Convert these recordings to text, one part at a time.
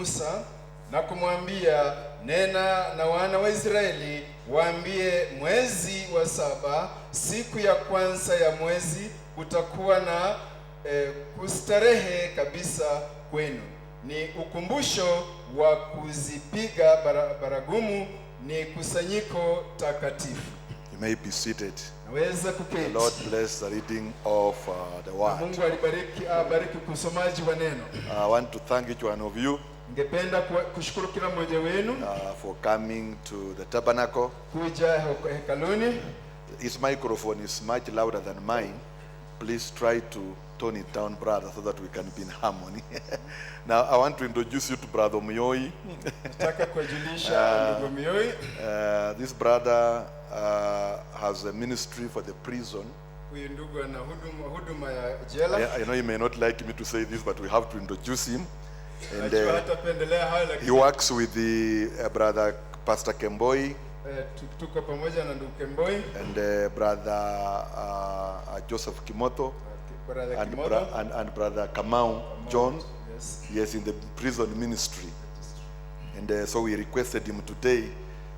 Musa na kumwambia, nena na wana wa Israeli waambie, mwezi wa 7 siku ya kwanza ya mwezi kutakuwa na kustarehe kabisa kwenu. Ni ukumbusho wa kuzipiga baragumu, ni kusanyiko takatifu. You may be seated. Naweza kuketi. The Lord bless the reading of the word. Mungu abariki kusomaji wa neno. I want to thank each one of you Ningependa kushukuru kila mmoja wenu for coming to the tabernacle. kuja hekaluni. His microphone is much louder than mine. Please try to tone it down, brother, so that we can be in harmony. Now, I want to introduce you to Brother Muyoi. Nataka kujulisha ndugu Muyoi. This brother has a ministry for the prison. Huyu ndugu ana huduma ya jela. I know you may not like me to say this, but we have to introduce him. And he works with the brother Pastor Kemboi. Tuko pamoja na ndugu Kemboi. And brother Joseph Kimoto. And brother Kamau John. Yes, in the prison ministry. And so we requested him today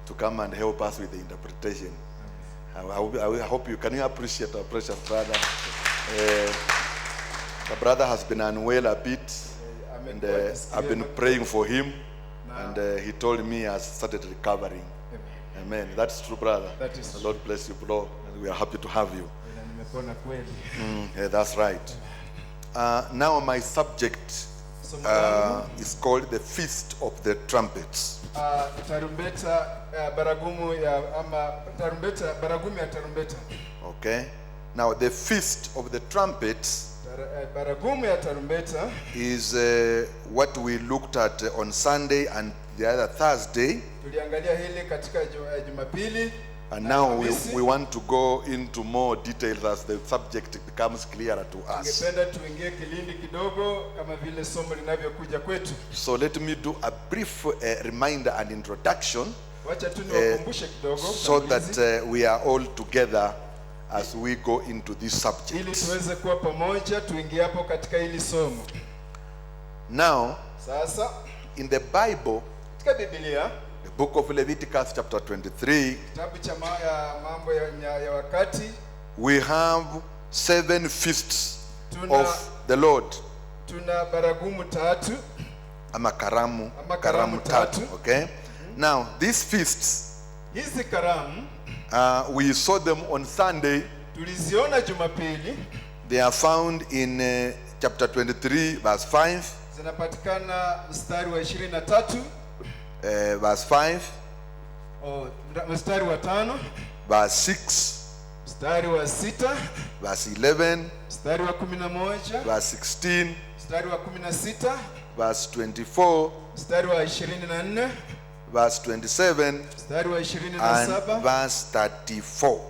to come and help us with the interpretation. I hope you can appreciate our precious brother. The brother has been unwell a bit, and I've been praying for him, and he told me he has started recovering. Amen. That's true, brother. That is the Lord bless you, bro, and we are happy to have you. Yeah, that's right. Now my subject is called the Feast of the Trumpets. Okay. Now the Feast of the Trumpets is what we looked at on Sunday and the other Thursday. And now we want to go into more details as the subject becomes clearer to us. So let me do a brief reminder and introduction so that we are all together as we go into this subject. Now, in the Bible, the book of Leviticus chapter 23, we have 7 feasts of the Lord. Karamu tatu. Okay. Now these feasts, we saw them on Sunday. They are found in chapter 23 verse 5. Verse 5, verse 6, verse 11, verse 16, verse 24, verse 27, and verse 34.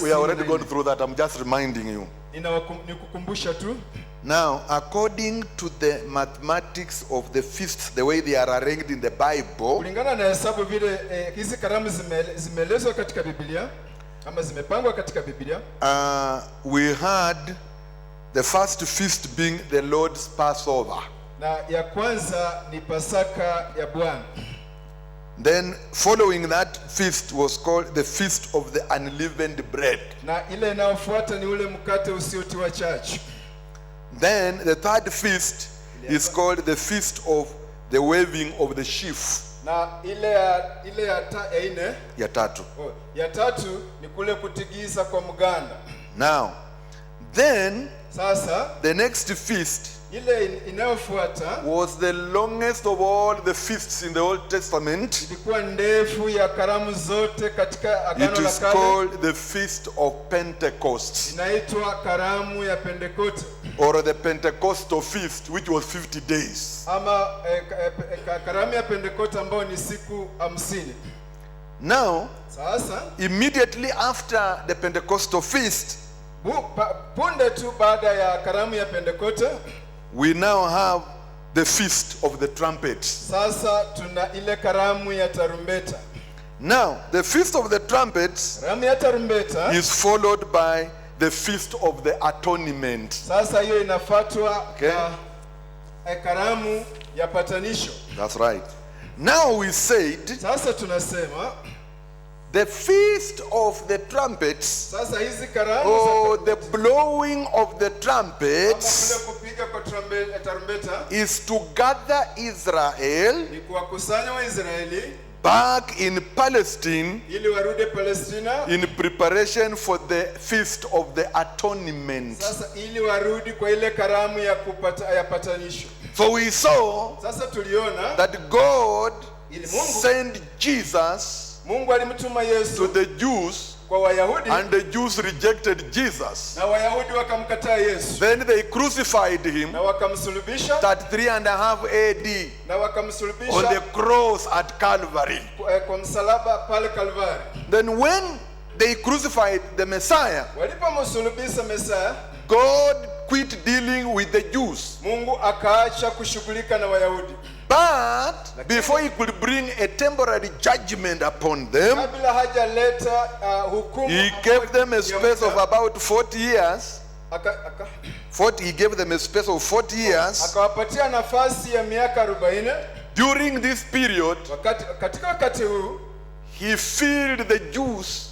We are already going through that. I'm just reminding you. Now, according to the mathematics of the feasts, the way they are arranged in the Bible, we had the first feast being the Lord's Passover. Then following that feast was called the Feast of the Unleavened Bread. Then the third feast is called the Feast of the Waving of the Sheaf. Now, then the next feast was the longest of all the feasts in the Old Testament. It is called the Feast of Pentecost, or the Pentecostal feast, which was 50 days. Now, immediately after the Pentecostal feast, we now have the Feast of the Trumpets. Now, the Feast of the Trumpets is followed by the Feast of the Atonement. Okay. karamu ya patanisho. That's right. Now we said Sasa tunasema the feast of the trumpets, sasa hizi karamu or za the blowing of the trumpets, kule kupiga kwa tarumbeta is to gather Israel ni kuwakusanya Waisraeli back in Palestine ili warudi Palestina. in preparation for the feast of the atonement. Sasa ili warudi kwa ile karamu ya patanisho. So we saw Sasa tuliona that God ili Mungu sent Jesus Mungu alimtuma to Yesu the Jews, kwa Wayahudi and the Jews rejected Jesus. na Wayahudi wakamkataa Yesu Then they crucified him na wakamsulubisha at 3.5 AD na on the wakamsulubisha cross at Calvary. kwa msalaba pale Kalvari. Then when they crucified the Messiah, Walipomsulubisha Mesaya, God quit dealing with the Jews. Mungu akaacha kushughulika na Wayahudi. But before he could bring a temporary judgment upon them, Kabla hajaleta hukumu, he gave them a space of about 40 years. He gave them a space of 40 years. akawapatia nafasi ya miaka 40. During this period, Katika wakati huu he filled the Jews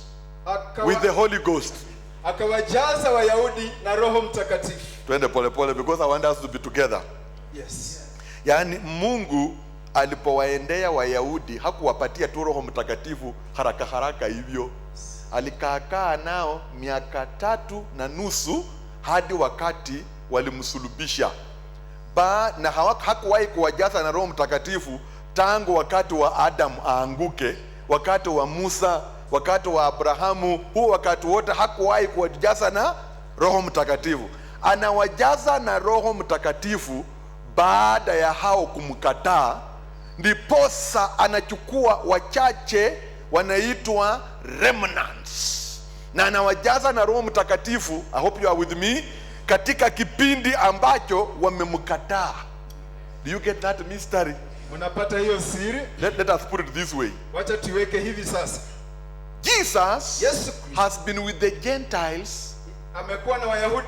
with the Holy Ghost. akawajaza Wayahudi na Roho Mtakatifu. Twende pole pole, because I want us to be together. Yes. Yaani Mungu alipowaendea Wayahudi hakuwapatia tu Roho Mtakatifu haraka haraka hivyo. Alikaakaa nao miaka 3.5 hadi wakati walimsulubisha. Na hakuwahi kuwajaza na Roho Mtakatifu tangu wakati wa Adam aanguke, wakati wa Musa, wakati wa Abrahamu. Huo wakati wote hakuwahi kuwajaza na Roho Mtakatifu. Anawajaza na Roho Mtakatifu baada ya hao kumkataa, ndiposa anachukua wachache wanaitwa remnants, na anawajaza na Roho Mtakatifu. I hope you are with me, katika kipindi ambacho wamemkataa. Do you get that mystery? Unapata hiyo siri? Let us put it this way. Wacha tuweke hivi sasa. Jesus Yesu has been with the Gentiles amekuwa na Wayahudi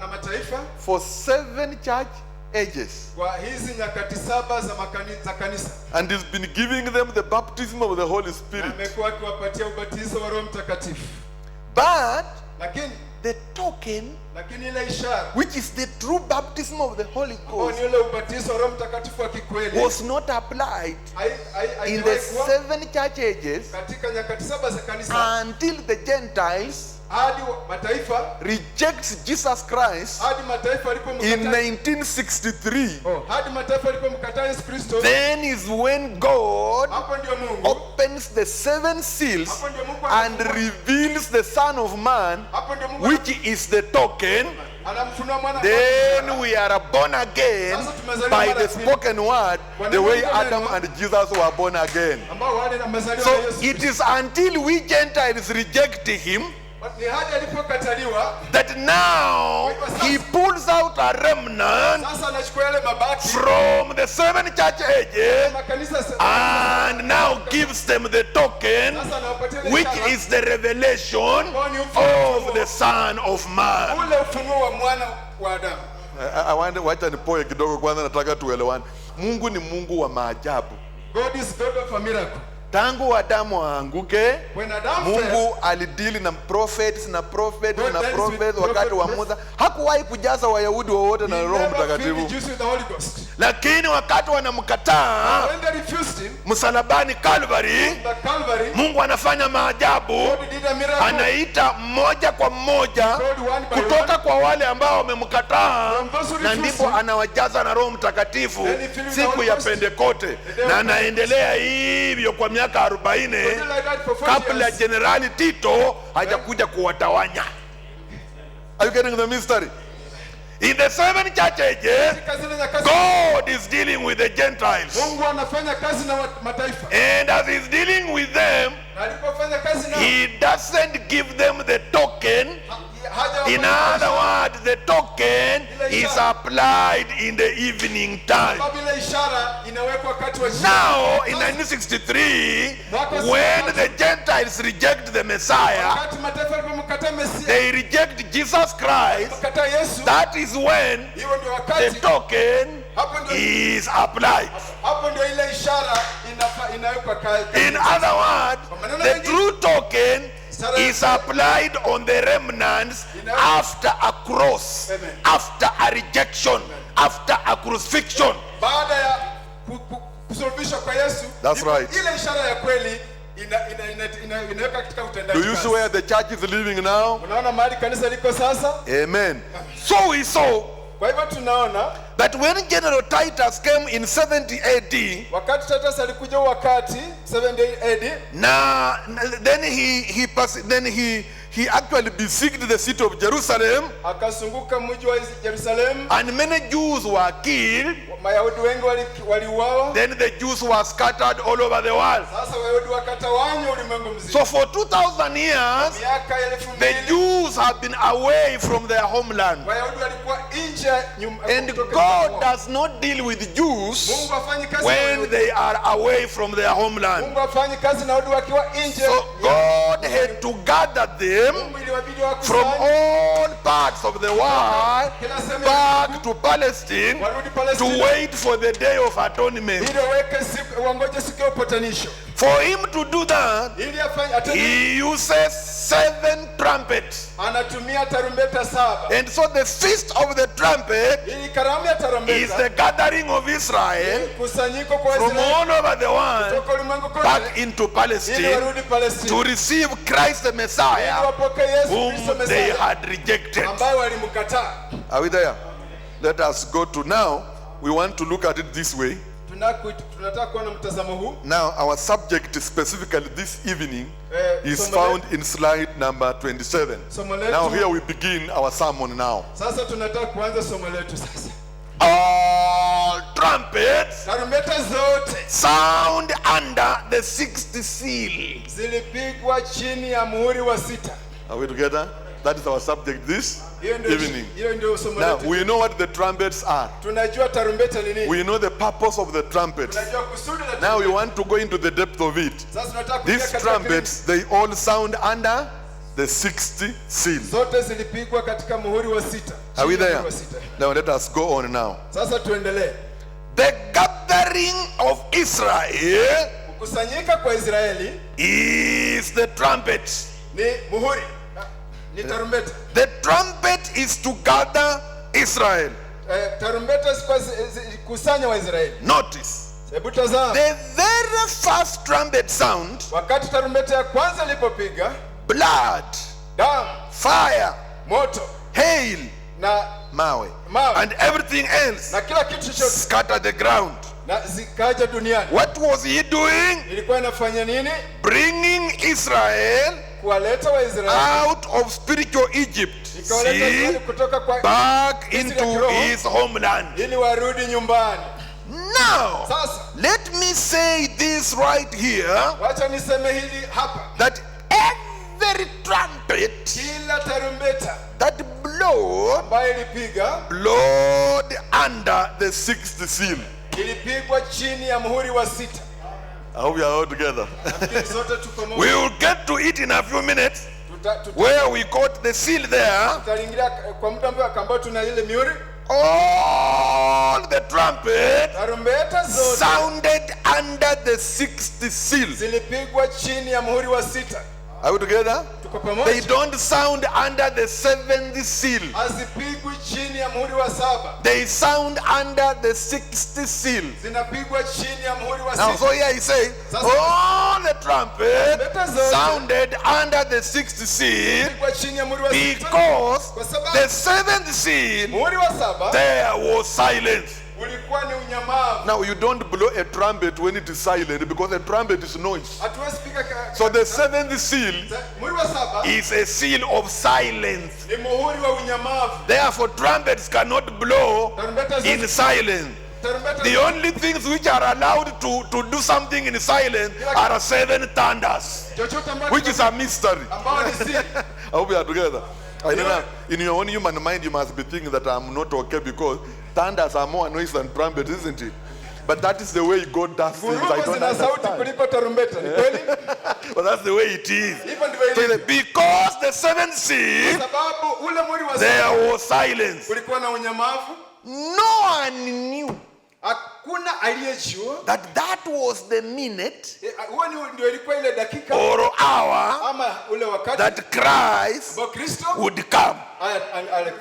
na mataifa for 7 church ages, kwa hizi nyakati 7 za kanisa, and he's been giving them the baptism of the Holy Spirit. amekuwa akiwapatia ubatizo wa Roho Mtakatifu. But Lakini the token, ile ishara which is the true baptism of the Holy Ghost, ni ule ubatizo wa Roho Mtakatifu wa kikweli was not applied in the 7 church ages katika nyakati 7 za kanisa until the Gentiles hadi mataifa rejects Jesus Christ hadi mataifa in walipomkataa 1963. hadi mataifa walipomkataa Yesu Kristo. Then is when God Hapo ndio Mungu opens the 7 seals hapo ndio Mungu and reveals the Son of Man, hapo ndio Mungu which is the token. anamfunua mwana. Then we are born again by the spoken word, the way Adam and Jesus were born again. ambao wale wamezaliwa So na Yesu. it is until we Gentiles reject him Ni hadi alipokataliwa that now he pulls out a remnant sasa anachukua yale mabaki from the 7 church ages makanisa and now gives them the token, sasa anawapatia ile which ishara, is the revelation of the Son of Man. ule ufunuo wa mwana wa Adamu. Wacha nipoe kidogo kwanza, nataka tuelewane. Mungu ni Mungu wa maajabu. God is God of a miracle. Tangu Adamu aanguke, When Adam Mungu alidili na prophets na prophets God na dealt prophets with wakati wa prophets. Musa. Hakuwahi kujaza Wayahudi wowote na he Roho never filled the Mtakatifu, Jews with the Holy Ghost. lakini wakati wanamkataa When they refused him, msalabani Calvary, the Calvary, Mungu anafanya maajabu. God did a miracle. Anaita mmoja kwa mmoja God one by kutoka one. kwa wale ambao wamemkataa, From those who na refuse ndipo him. anawajaza na Roho Mtakatifu Then he filled with the siku Holy ya Ghost. Pentekote, day na of anaendelea hivyo kwa miaka 40 Something like that for 40 kabla years. Jenerali Tito hajakuja kuwatawanya. Are you getting the mystery? In the 7 church ages, Katika zile nyakati, God is dealing with the Gentiles, Mungu anafanya kazi na mataifa. and as he's dealing with them, Na alipofanya kazi nao, he doesn't give them the token. In other words, the token is applied in the evening time. ile ishara inawekwa wakati wa jioni. Now, in 1963, when the Gentiles reject the Messiah, Wakati mataifa walipomkataa Mesia, they reject Jesus Christ. mkataa Yesu, That is when hiyo ndio the wakati token is applied. Hapo ndio ile ishara inawekwa kazi. In other words, the true token is applied on the remnants after a cross, after a rejection, after a crucifixion. Baada ya kusulubishwa kwa Yesu. That's right. Ile ishara ya kweli inaweka katika utendaji. Do you see where the church is living now? Unaona mahali kanisa liko sasa? Amen. So we saw kwa hivyo tunaona that when General Titus came in 70 AD, wakati Titus alikuja wakati 70 AD, then he actually besieged the city of Jerusalem, akasunguka mji wa Jerusalem, and many Jews were killed. Mayahudi wengi waliuawa. Then the Jews were scattered all over the world. Sasa Wayahudi wakatawanywa ulimwengu mzima. So for 2000 years, the Jews have been away from their homeland. Wayahudi walikuwa nje and God does not deal with Jews when they are away from their homeland. So God had to gather them from all parts of the world back to Palestine to wait for the day of atonement. For him to do that, he uses 7 trumpets. And so the feast of the trumpet is the gathering of Israel from all over the world back into Palestine to receive Christ the Messiah whom they had rejected. Are we there? Let us go to now. We want to look at it this way. Now our subject specifically this evening is found in slide number 27. Now here we begin our sermon now. All trumpets sound under the 6th seal. Are we together? That is our subject this evening. Now we know what the trumpets are. We know the purpose of the trumpets. Now we want to go into the depth of it. These trumpets, they all sound under the 6th seal. Are we there? Now let us go on now. The gathering of Israel is the trumpet. The trumpet is to gather Israel. Notice, the very first trumpet sound, blood, fire, hail, mawe, and everything else scattered the ground. What was he doing? Bringing Israel out of spiritual Egypt, see, back into his homeland. Now, let me say this right here, that every trumpet that blowed under the 6th seal. I hope we are all together. We will get to it in a few minutes, where we got the seal there. All the trumpets sounded under the 6th seal. Are we together? They don't sound under the 7th seal. They sound under the 6th seal. Now, so here he says, all the trumpets sounded under the 6th seal because the 7th seal, there was silence. Now you don't blow a trumpet when it is silent, because a trumpet is noise. So the 7th seal is a seal of silence. Therefore trumpets cannot blow in silence. The only things which are allowed to do something in silence are 7 thunders, which is a mystery. I hope we are together. I don't know. In your own human mind, you must be thinking that I'm not okay because thunders are more noise than trumpets, isn't it? But that is the way God does things. I don't understand. But that's the way it is. So because the 7th seal, there was silence. No one knew aliyejua that was the minute huo ndio ilikuwa ile dakika or hour ama ule wakati that Christ would come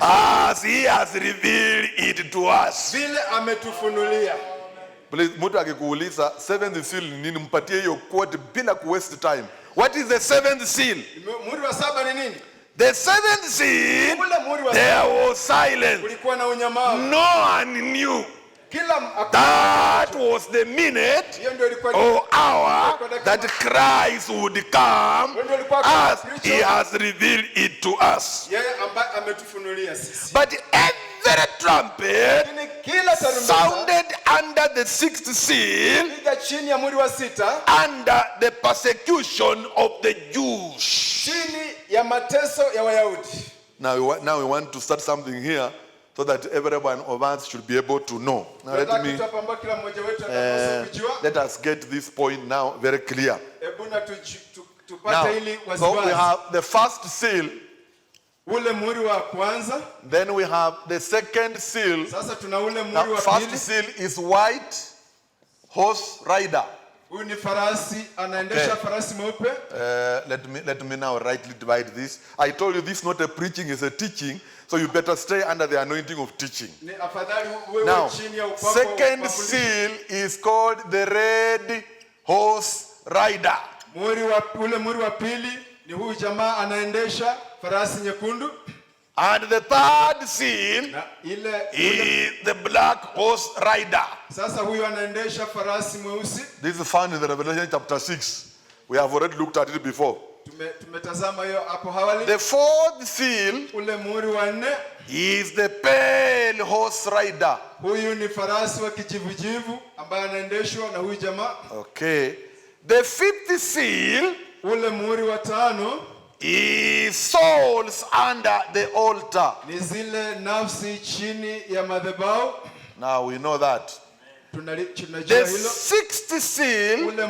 as he has revealed it to us. vile ametufunulia. Please, mtu akikuuliza seventh seal ni nini, mpatie hiyo quote bila ku waste time. What is the seventh seal? Muhuri wa 7 ni nini? The seventh seal, there was silence. Kulikuwa na unyamavu. No one knew. Kila That was the minute or hour that Christ would come as he has revealed it to us. But every trumpet sounded under the sixth seal, under the persecution of the Jews. Now we want to start something here, so that everyone of us should be able to know. Now let us get this point now very clear. Now, so we have the first seal. Then we have the second seal. Now, first seal is white horse rider. Let me now rightly divide this. I told you this is not a preaching, it's a teaching. So you better stay under the anointing of teaching. Now, second seal is called the red horse rider. And the third seal is the black horse rider. This is found in the Revelation chapter 6. We have already looked at it before. The fourth seal is the pale horse rider. Okay. The fifth seal is souls under the altar. Now we know that. The sixth seal, I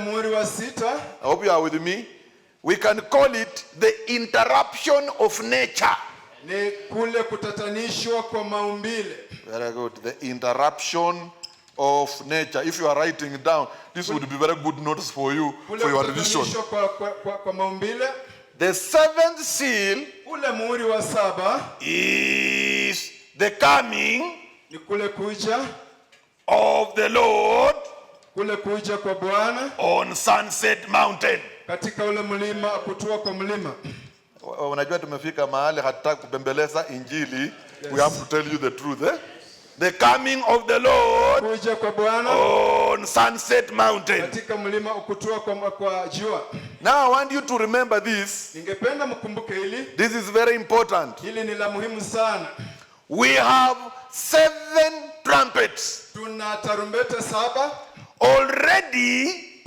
hope you are with me, we can call it the interruption of nature. Very good. The interruption of nature. If you are writing down, this would be very good notes for you, for your revision. The seventh seal is the coming of the Lord on Sunset Mountain. Unajua tumefika mahali hatutaki kupembeleza injili. We have to tell you the truth. The coming of the Lord on Sunset Mountain. Now I want you to remember this. This is very important. We have 7 trumpets. Already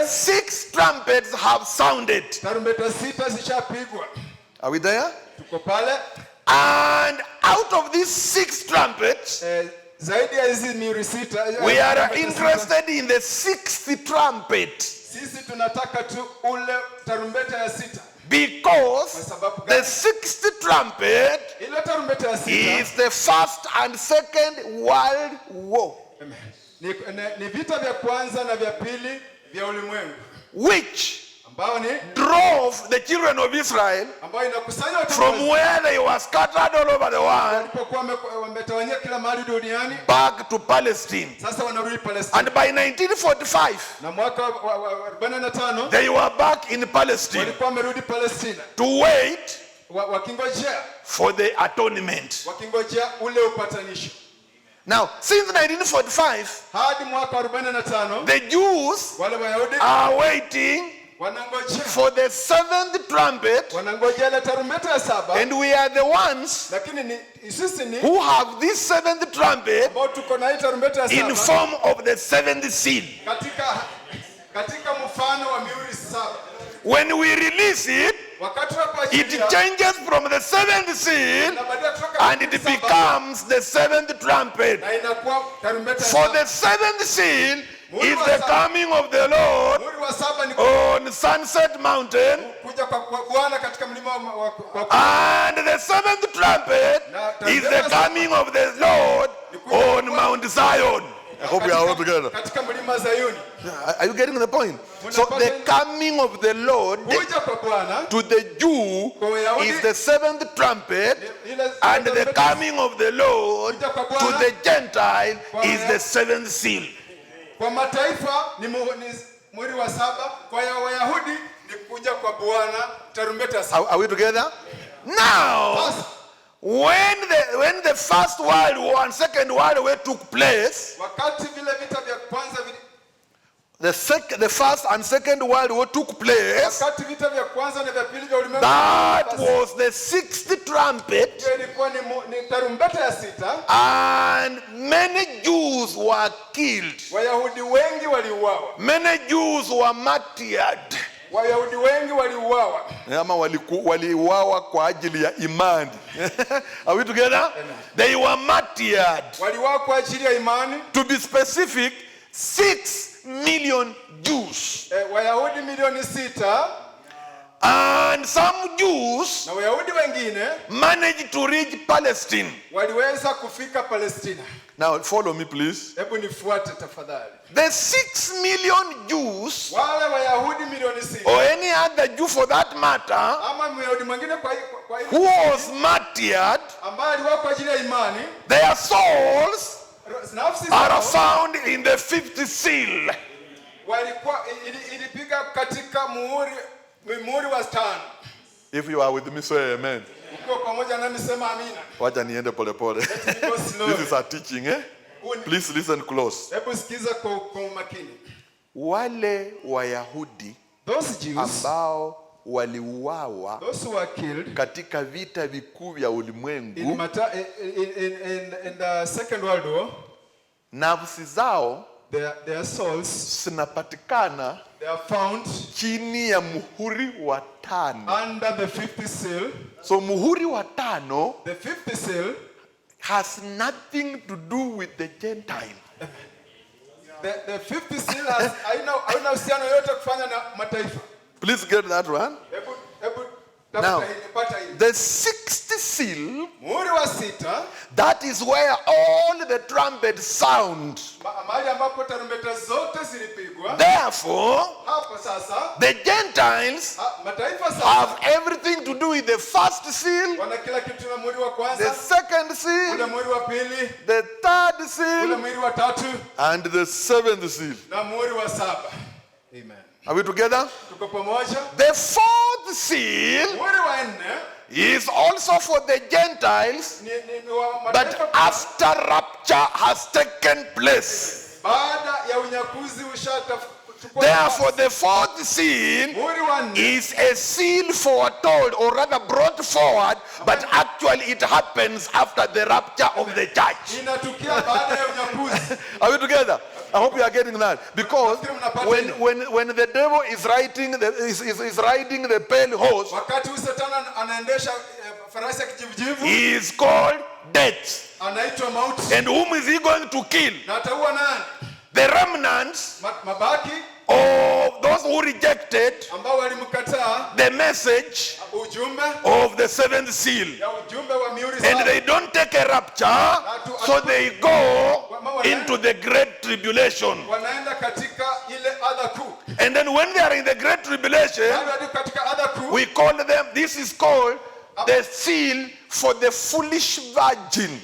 6 trumpets have sounded. Are we there? And out of these 6 trumpets, we are interested in the 6th trumpet. Because the 6th trumpet is the first and second world war, which drove the children of Israel from where they were scattered all over the world back to Palestine. And by 1945, they were back in Palestine to wait for the atonement. Now, since 1945, the Jews are waiting for the 7th trumpet, and we are the ones who have this 7th trumpet in form of the 7th seal. When we release it, it changes from the 7th seal and it becomes the 7th trumpet. For the 7th seal is the coming of the Lord on Sunset Mountain, and the 7th trumpet is the coming of the Lord on Mount Zion. I hope we are all together. Katika mlima Zayuni. Are you getting the point? So the coming of the Lord Kuja kwa Bwana to the Jew is the seventh trumpet, and the coming of the Lord to the Gentile is the seventh seal. Kwa mataifa ni muhuri wa saba, kwa Wayahudi ni kuja kwa Bwana tarumbeta saba. Are we together? Now, when the first world war and second world war took place, wakati vile vita vya kwanza the first and second world war took place, wakati vita vya kwanza na vya pili vya ulimwengu, that was the sixth trumpet, ilikuwa ni tarumbeta ya sita, and many Jews were killed. Wayahudi wengi waliuawa. Many Jews were martyred. Wayahudi wengi waliuawa. Ama waliuawa kwa ajili ya imani. Are we together? Amen. They were martyred. Waliuawa kwa ajili ya imani. To be specific, 6 million Jews. Wayahudi milioni 6. And some Jews na Wayahudi wengine managed to reach Palestine. Waliweza kufika Palestina. Now follow me please. Hebu nifuate tafadhali. The 6 million Jews, wale Wayahudi milioni 6, or any other Jew for that matter, ama Myahudi mwingine kwa who was martyred, ambaye aliuawa kwa ajili ya imani, their souls are found in the fifth seal. Walikuwa ilipiga katika muhuri wa 5. If you are with me, say amen. Uko pamoja nami sema amina. Wacha niende pole pole. This is a teaching, eh? Please listen close. Hebu sikiza kwa makini. Wale Wayahudi those Jews ambao waliuawa katika vita vikuu vya ulimwengu in the Second World War, nafsi zao their souls zinapatikana found chini ya muhuri wa 5, under the 50th seal. So muhuri wa 5, the 50th seal, has nothing to do with the Gentile. The 50th seal has haina uhusiano yote kufanya na mataifa. Please get that one. Now, the 60th seal, that is where all the trumpets sound. Therefore, the Gentiles have everything to do with the first seal, the second seal, the third seal, and the seventh seal. Amen. Are we together? The fourth seal is also for the Gentiles, but after rapture has taken place. Therefore, the fourth seal is a seal foretold, or rather brought forward, but actually it happens after the rapture of the church. Are we together? I hope you are getting that. Because when the devil is riding the pale horse, he is called death. And whom is he going to kill? The remnants of those who rejected the message of the seventh seal. And they don't take a rapture, so they go into the great tribulation. And then when they are in the great tribulation, we call them, this is called the seal for the foolish virgin.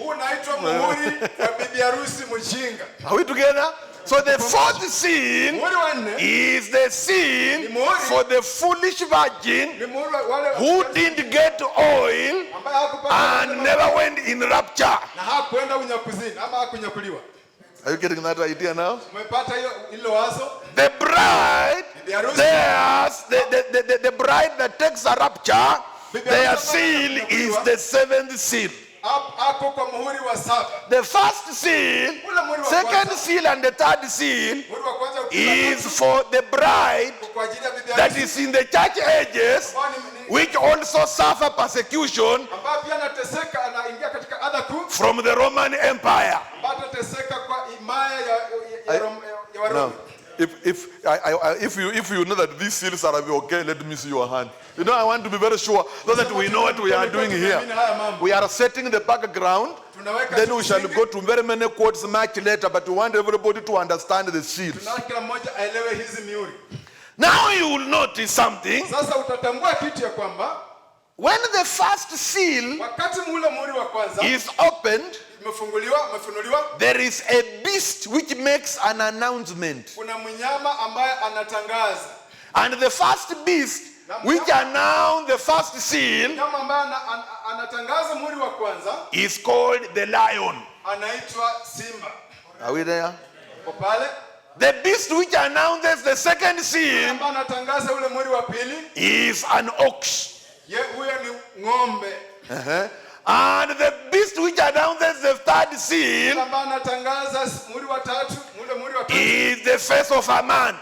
Are we together? So the fourth seal is the seal for the foolish virgin who didn't get oil and never went in rapture. Are you getting that idea now? The bride, the bride that takes a rapture, their seal is the seventh seal. The first seal, second seal, and the third seal is for the bride that is in the church ages, which also suffer persecution from the Roman Empire. No. If you know that these seals are okay, let me see your hand. I want to be very sure so that we know what we are doing here. We are setting the background Then we shall go to very many quotes much later, but we want everybody to understand the seals. Tunataka kila mmoja aelewe hizi mihuri. Now you will notice something. Sasa utatambua kitu ya kwamba when the first seal wakati ule muhuri wa kwanza is opened, umefunuliwa, there is a beast which makes an announcement. Kuna mnyama ambaye anatangaza. And the first beast which announced the first seal mnyama ambaye anatangaza muhuri wa kwanza is called the lion. Anaitwa simba. Are we there? Pale. The beast which announces the second seal ambaye anatangaza ule muhuri wa pili is an ox. Huyo ni ng'ombe. And the beast which announces the third seal is the face of a man.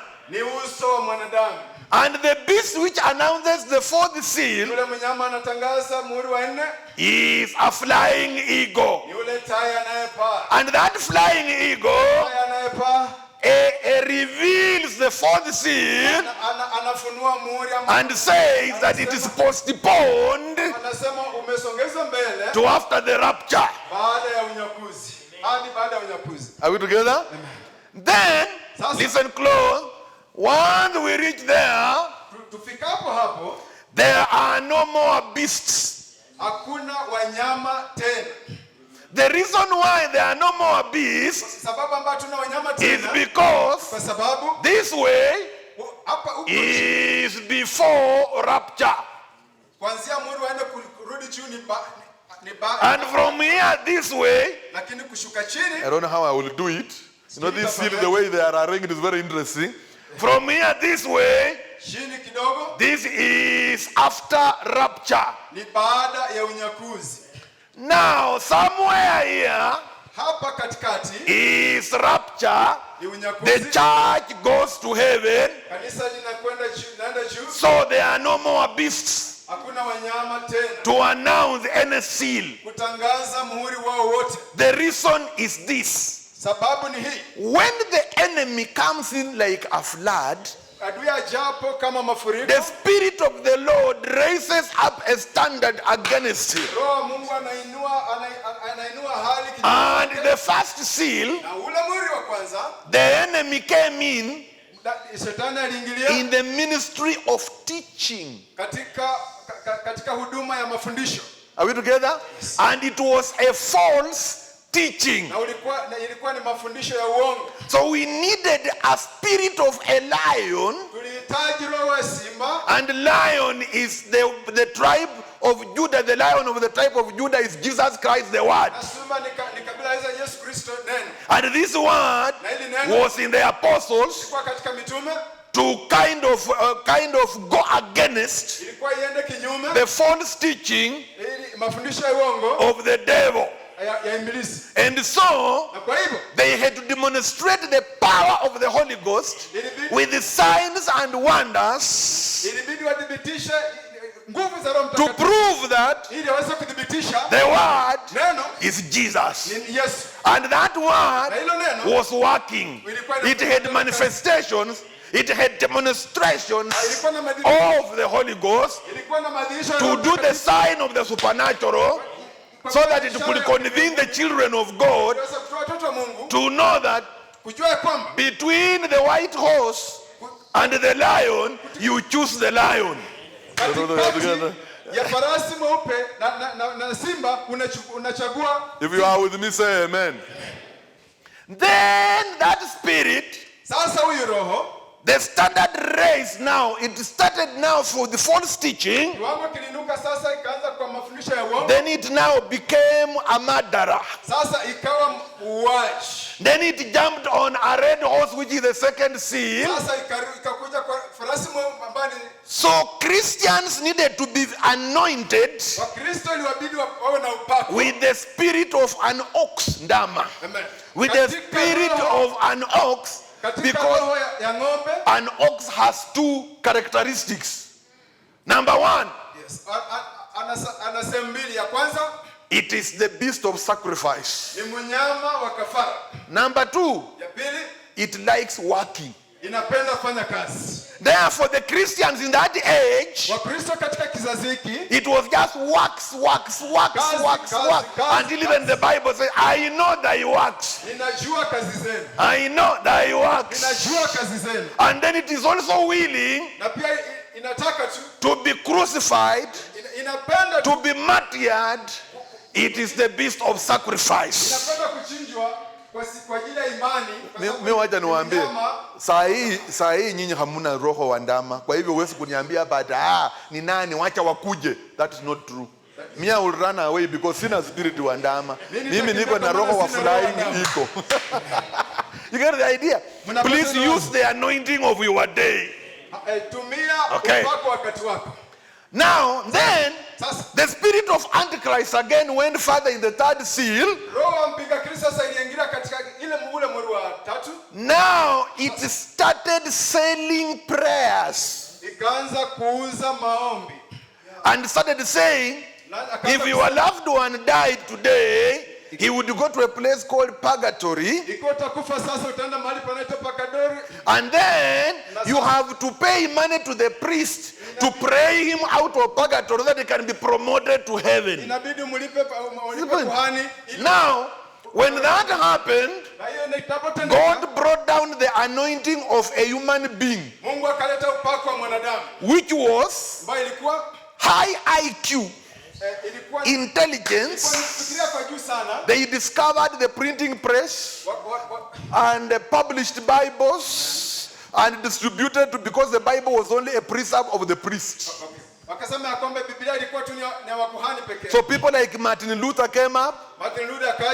And the beast which announces the fourth seal is a flying eagle. And that flying eagle reveals the fourth seal and says that it is postponed to after the rapture. Are we together? Then, listen close. Once we reach there, there are no more beasts. The reason why there are no more beasts is because this way is before rapture. And from here this way, I don't know how I will do it. You know, this seal, the way they are arranged is very interesting. From here this way, this is after rapture. Now, somewhere here is rapture. The church goes to heaven. So there are no more beasts to announce any seal. The reason is this. When the enemy comes in like a flood, the Spirit of the Lord raises up a standard against him. And the first seal, the enemy came in the ministry of teaching. Are we together? And it was a false teaching. So we needed a spirit of a lion. And lion is the tribe of Judah. The lion of the tribe of Judah is Jesus Christ, the Word. And this word was in the apostles to kind of go against the false teaching of the devil. And so they had to demonstrate the power of the Holy Ghost with the signs and wonders to prove that the word is Jesus. And that word was working. It had manifestations. It had demonstrations of the Holy Ghost to do the sign of the supernatural, so that it could convince the children of God to know that between the white horse and the lion, you choose the lion. If you are with me, say amen. Then that spirit, the standard race now, it started now for the false teaching. Then it now became a murderer. Then it jumped on a red horse, which is the second seal. So Christians needed to be anointed with the spirit of an ox, ndama. With the spirit of an ox. Because an ox has two characteristics. Number one, it is the beast of sacrifice. Number two, it likes working. inapenda kufanya kazi. Therefore, the Christians in that age, Wakristo katika kizazi hiki, it was just works, until even the Bible says, I know thy works. ninajua kazi zenu. I know thy works. Ninajua kazi zenu. And then it is also willing Na pia inataka tu, to be crucified, inapenda tu, to be martyred. It is the beast of sacrifice. inapenda kuchinjwa kwa ajili ya imani. Mimi wacha niwaambie, saa hii nyinyi hamuna roho wa ndama. Kwa hivyo huwezi kuniambia hapa ni nani wacha wakuje. That is not true. Me, I will run away because sina spirit wa ndama. Mimi niko na roho wa flying iko. You get the idea? Please use the anointing of your day. Tumia upako wakati wako. Now, then, the spirit of Antichrist again went further in the third seal. Now, it started selling prayers. And started saying, if your loved one died today, he would go to a place called purgatory. And then you have to pay money to the priest to pray him out of purgatory so that he can be promoted to heaven. Now, when that happened, God brought down the anointing of a human being, which was high IQ, intelligence. They discovered the printing press and published Bibles and distributed because the Bible was only a precept of the priest. So people like Martin Luther came up,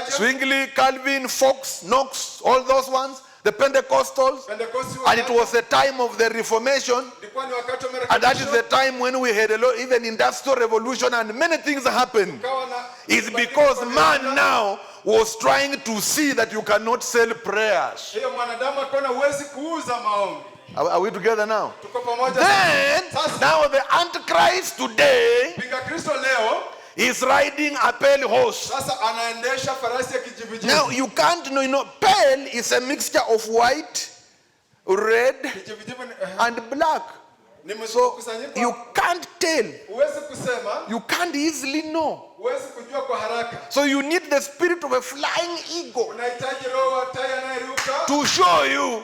Zwingli, Calvin, Fox, Knox, all those ones, the Pentecostals, and it was the time of the Reformation, and that is the time when we had a lot, even industrial revolution, and many things happened. It's because man now was trying to see that you cannot sell prayers. Are we together now? Then, now the Antichrist today is riding a pale horse. Now you can't know, pale is a mixture of white, red, and black. So you can't tell. You can't easily know. So you need the spirit of a flying eagle to show you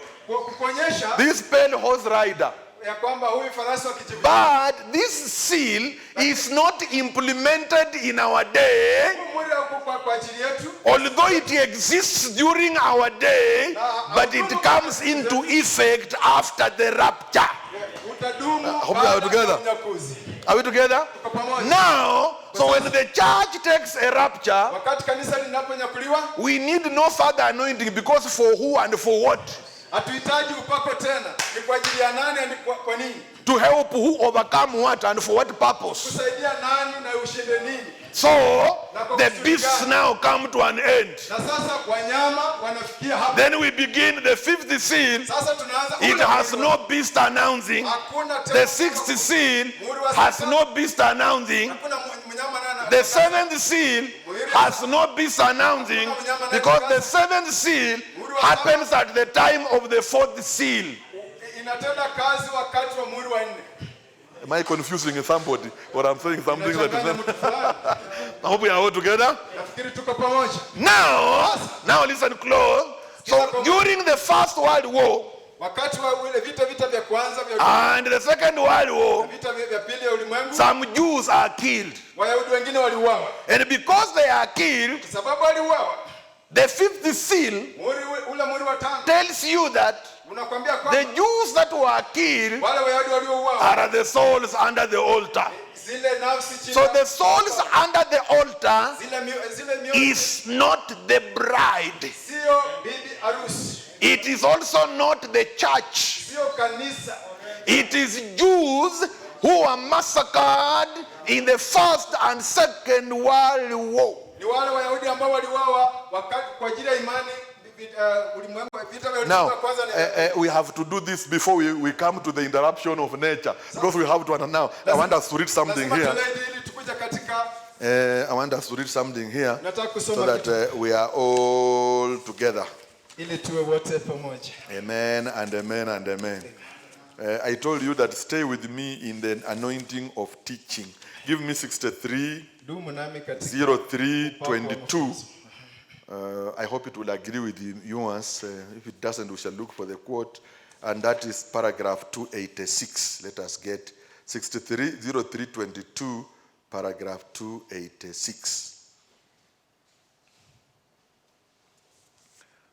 this pale horse rider. But this seal is not implemented in our day, although it exists during our day, but it comes into effect after the rapture. Hope we are together. Are we together? Now, so when the church takes a rapture, we need no further anointing, because for who and for what? To help who overcome what and for what purpose? So the beasts now come to an end. Then we begin the fifth seal. It has no beast announcing. The sixth seal has no beast announcing. The seventh seal has no beast announcing, because the seventh seal happens at the time of the fourth seal. Am I confusing somebody, or I'm saying something that is I hope we are all together. Now listen close. So during the First World War and the Second World War, some Jews are killed. And because they are killed, the fifth seal tells you that the Jews that were killed are the souls under the altar. So the souls under the altar is not the bride. It is also not the church. It is Jews who were massacred in the First and Second World War. Now, we have to do this before we come to the interruption of nature, because we have to now. I want us to read something here. I want us to read something here so that we are all together. ili tuwe wote pamoja. Amen and amen and amen. I told you that stay with me in the anointing of teaching. Give me 63 03:22. I hope it will agree with you once. If it doesn't, we shall look for the quote. And that is paragraph 286. Let us get 63 03:22, paragraph 286.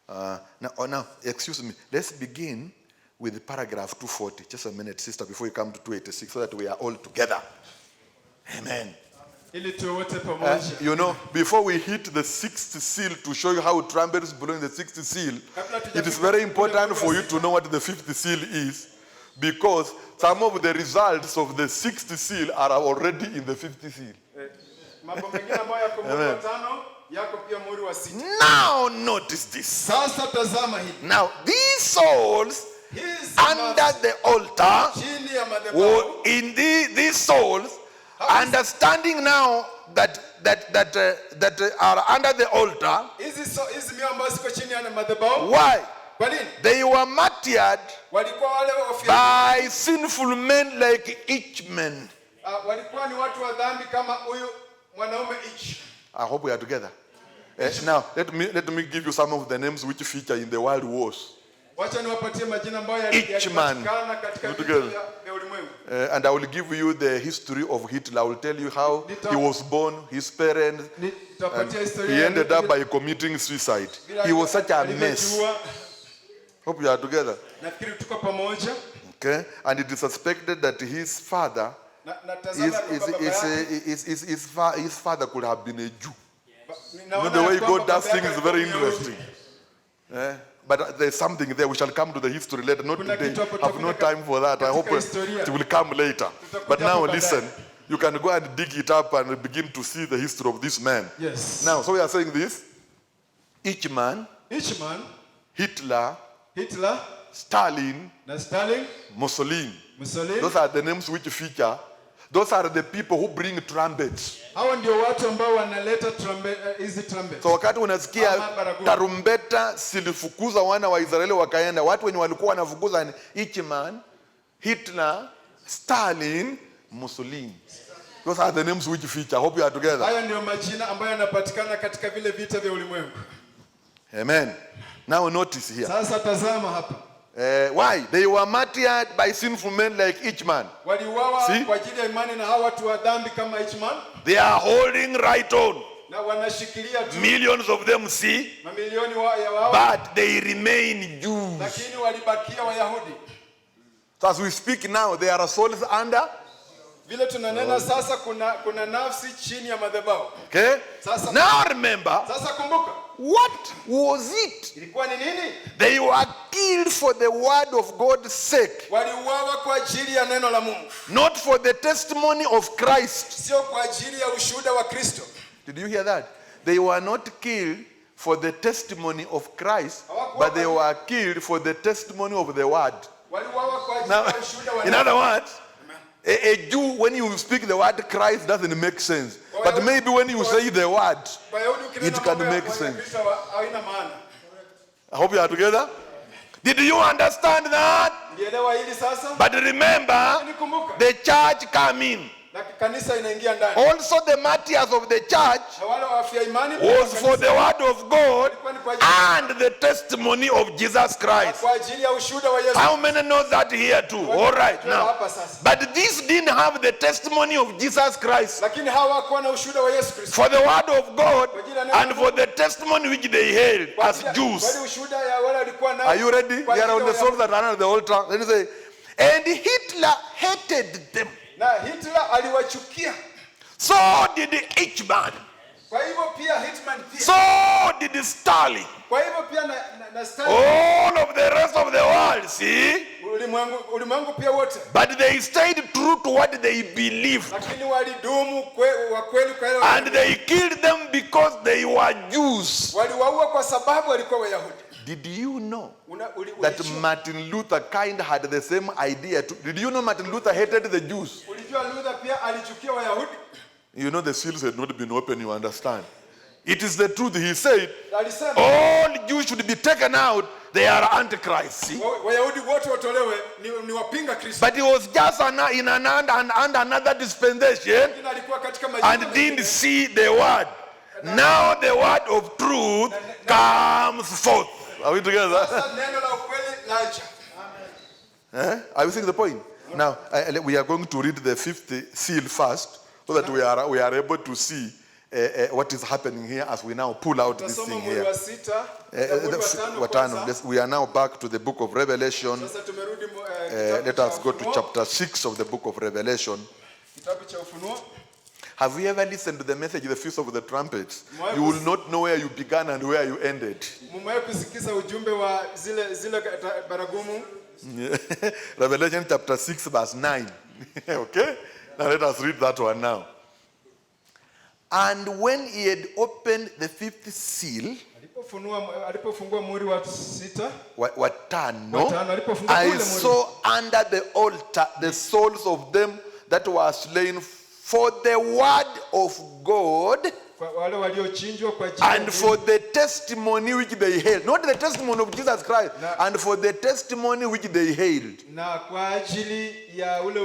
Now, excuse me. Let's begin with paragraph 240. Just a minute, sister, before you come to 286, so that we are all together. Amen. Before we hit the sixth seal to show you how trumpets blow in the sixth seal, it is very important for you to know what the fifth seal is, because some of the results of the sixth seal are already in the fifth seal. Amen. Now notice this. Now these souls under the altar, in these souls, understanding now that are under the altar. Why? They were martyred by sinful men like each man. I hope we are together. Now, let me give you some of the names which feature in the world wars. Each man. And I will give you the history of Hitler. I will tell you how he was born, his parents. He ended up by committing suicide. He was such a mess. Hope you are together. Okay? And it is suspected that his father, his father could have been a Jew. The way God does things is very interesting. But there's something there. We shall come to the history later. Not today. I have no time for that. I hope it will come later. But now listen. You can go and dig it up and begin to see the history of this man. Yes. Now, so we are saying this. Each man. Hitler. Stalin. Mussolini. Those are the names which feature. Those are the people who bring trumpets. So wakati unasikia tarumbeta zilifukuza wana wa Israeli wakaenda, watu wenye walikuwa wanafukuza ni Eichmann, Hitler, Stalin, Mussolini. Those are the names which feature. I hope you are together. Hayo ndio majina ambayo yanapatikana katika vile vita vya ulimwengu. Amen. Now notice here. Sasa tazama hapa. Why? They were martyred by sinful men like Eichmann. Waliuawa kwa ajili ya imani na hawa watu wa dhambi kama Eichmann. They are holding right on. Na wanashikilia tu. Millions of them see. Mamilioni ya wao. But they remain Jews. Lakini walibakia Wayahudi. So as we speak now, there are souls under. Vile tunanena sasa kuna nafsi chini ya madhabahu. Okay? Sasa, now remember. Sasa kumbuka. What was it? Ilikuwa ni nini? They were killed for the word of God's sake. Waliuawa kwa ajili ya neno la Mungu. Not for the testimony of Christ. Sio kwa ajili ya ushuhuda wa Kristo. Did you hear that? They were not killed for the testimony of Christ, but they were killed for the testimony of the word. Waliuawa kwa ajili ya ushuhuda wa. In other words, a Jew, when you speak the word Christ, doesn't make sense. But maybe when you say the word, it can make sense. I hope you are together. Did you understand that? But remember, the church come in. Also the martyrs of the church was for the word of God and the testimony of Jesus Christ. How many know that here too? All right now. But this didn't have the testimony of Jesus Christ. For the word of God and for the testimony which they held as Jews. Are you ready? They are on the souls that are under the altar. Then you say, and Hitler hated them. Na Hitler aliwachukia. So did Eichmann. Kwa hivyo pia Hitman pia. So did Stalin. Kwa hivyo pia na Stalin. All of the rest of the world, see? Ulimwengu pia wote. But they stayed true to what they believed. Lakini walidumu wa kweli kwa hilo. And they killed them because they were Jews. Waliwaua kwa sababu walikuwa Wayahudi. Did you know that Martin Luther kind had the same idea too? Did you know Martin Luther hated the Jews? Ulijua Luther pia alichukia Wayahudi? You know the seals had not been open, you understand. It is the truth. He said, Alisema all Jews should be taken out. They are antichrist. See? Wayahudi wote watolewe ni wapinga Kristo. But he was just in another dispensation and didn't see the word. Now the word of truth comes forth. Are we together? Are you seeing the point? Now we are going to read the 5th seal first, so that we are able to see what is happening here as we now pull out this thing here. We are now back to the book of Revelation. Let us go to chapter 6 of the book of Revelation. Have you ever listened to the message, the Feast of the Trumpets? You will not know where you began and where you ended. Revelation chapter 6 verse 9. Okay? Now let us read that one now. And when he had opened the 5th seal, I saw under the altar the souls of them that were slain for the word of God and for the testimony which they held. Not the testimony of Jesus Christ, and for the testimony which they held.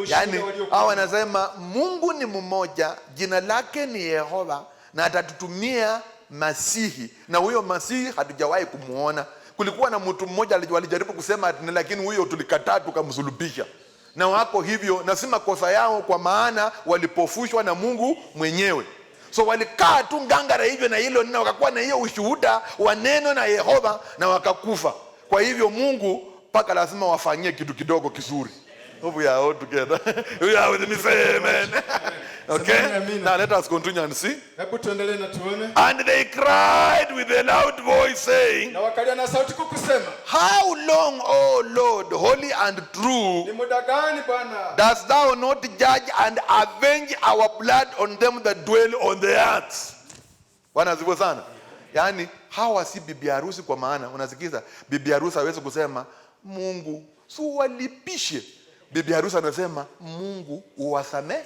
Yani, hawa nasema Mungu ni mmoja, jina lake ni Yehova, na atatutumia Masihi, na huyo Masihi hatujawahi kumuona. Kulikuwa na mtu mmoja alijaribu kusema lakini huyo tulikataa tukamsulubisha. Na wako hivyo, na si makosa yao, kwa maana walipofushwa na Mungu mwenyewe. So walikaa tu ngangara hivyo na hilo, na wakakuwa na hiyo ushuhuda wa neno na Yehova, na wakakufa. Kwa hivyo Mungu paka lazima wafanyie kitu kidogo kizuri. Hope we are all together. We are with me, say amen. Okay? Now let us continue and see. And they cried with a loud voice saying, how long, O Lord, holy and true, dost thou not judge and avenge our blood on them that dwell on the earth? Bwana asifiwe sana. Yani hawa si bibi harusi, kwa maana unasikiza bibi harusi hawezi kusema Mungu su walipishe. Bibi harusi anasema Mungu uwasamehe.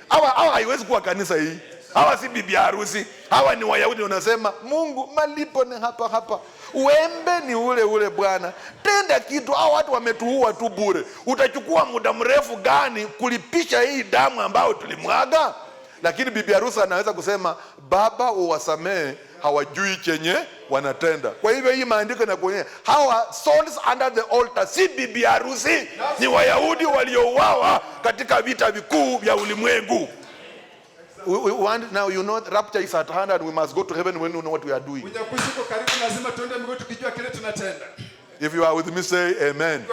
Hawa haiwezi kuwa kanisa hii. Hawa si bibi harusi. Hawa ni Wayahudi, wanasema Mungu malipo ni hapa hapa. Uembe ni ule Bwana. Tenda kitu, hao watu wametuua tu bure. Utachukua muda mrefu gani kulipisha hii damu ambayo tulimwaga? Lakini bibi harusi anaweza kusema Baba uwasamehe, hawajui chenye wanatenda. Kwa hivyo hii maandiko yanakuonyesha hawa souls under the altar si bibi harusi, ni Wayahudi waliouawa katika vita vikuu vya ulimwengu. We want, now you know rapture is at hand and we must go to heaven when we know what we are doing. If you are with me, say amen.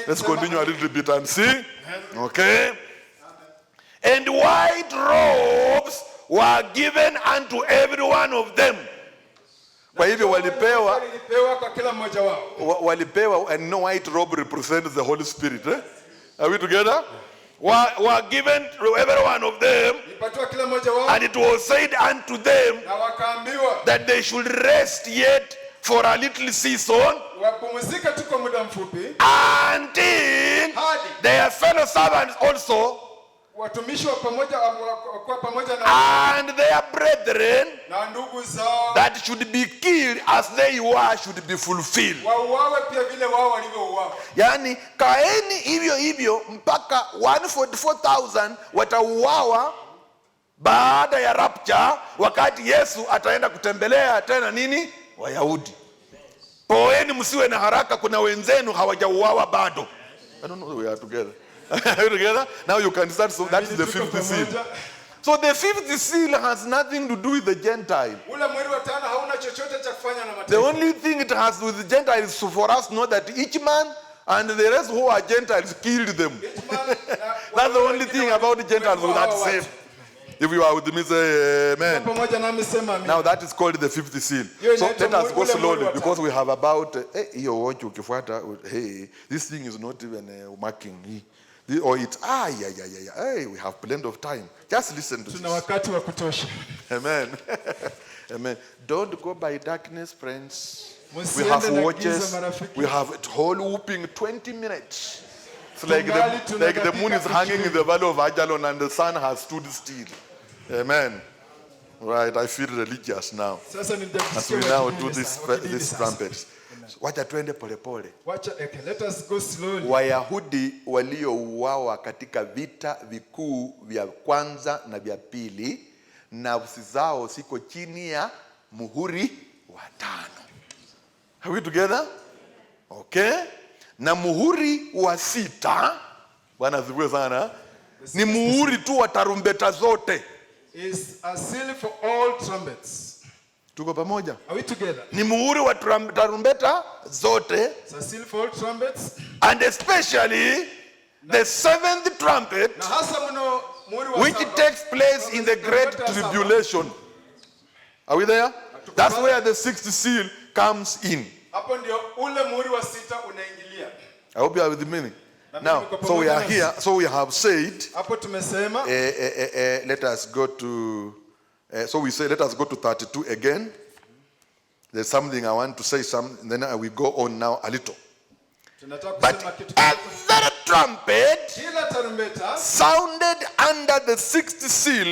Let's continue a little bit and see. Okay. And white robes were given unto every one of them. Kwa hivyo walipewa, and no white robe represents the Holy Spirit. Are we together? Were given to every one of them, and it was said unto them that they should rest yet for a little season until their fellow servants also and their brethren that should be killed as they were should be fulfilled. Yani kaeni hivyo mpaka 144,000 watauawa baada ya rapture, wakati Yesu ataenda kutembelea tena nini Wayahudi. Poeni msiwe na haraka, kuna wenzenu hawajauawa bado. I don't know, we are together. Are you together? Now you can start. So that is the 5th seal. So the 5th seal has nothing to do with the Gentile. The only thing it has with the Gentiles is for us to know that each man and the rest who are Gentiles killed them. That's the only thing about the Gentiles with that same. If you are with me, say amen. Now that is called the 5th seal. So let us go slowly because we have about hey, this thing is not even marking. Or it's hey, we have plenty of time. Just listen to this. Amen. Amen. Don't go by darkness, friends. We have watches. We have a whole whooping 20 minutes. It's like the moon is hanging in the valley of Ajalon and the sun has stood still. Amen. Right, I feel religious now. Sasa As we now do this trumpet. Wacha tuende polepole. Okay, let us go slowly. Wayahudi waliouawa katika vita vikuu vya kwanza na vya pili, nafsi zao siko chini ya muhuri wa 5. Are we together? Okay. Na muhuri wa 6, Bwana asifiwe sana, ni muhuri tu wa tarumbeta zote. Is a seal for all trumpets. Tuko pamoja? Are we together? Ni muhuri wa tarumbeta zote. It's a seal for all trumpets. And especially the 7th trumpet, which takes place in the great tribulation. Are we there? That's where the 6th seal comes in. I hope you are with me. Now, so we are here. So we have said, let us go to, so we say, let us go to 32 again. There's something I want to say, then I will go on now a little. But every trumpet sounded under the 6th seal,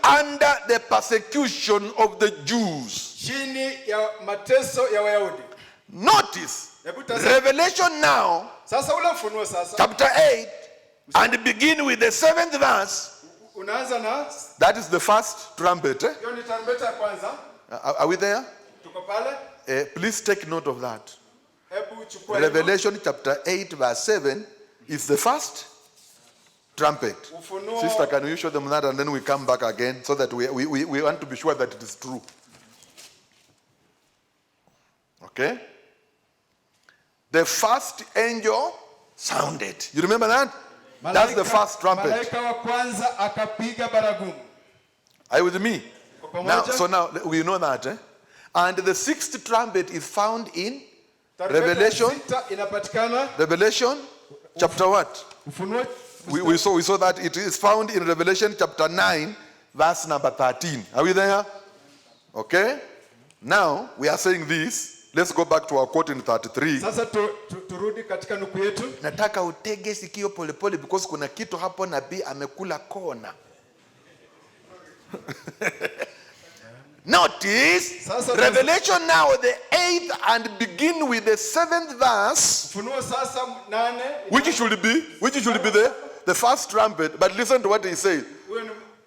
under the persecution of the Jews. Notice, Revelation now, chapter 8, and begin with the 7th verse. That is the first trumpet. Are we there? Please take note of that. Revelation chapter 8 verse 7 is the first trumpet. Sister, can you show them that, and then we come back again so that we want to be sure that it is true. Okay? The first angel sounded. You remember that? That's the first trumpet. Are you with me? Now, so now we know that. And the 6th trumpet is found in Revelation chapter what? We saw that it is found in Revelation chapter 9 verse number 13. Are we there? Okay? Now we are saying this. Let's go back to our quote in 33. Nataka utege sikio polepole because kuna kitu hapo nabii amekula kona. Notice Revelation now the 8th and begin with the 7th verse, which should be the first trumpet. But listen to what he says.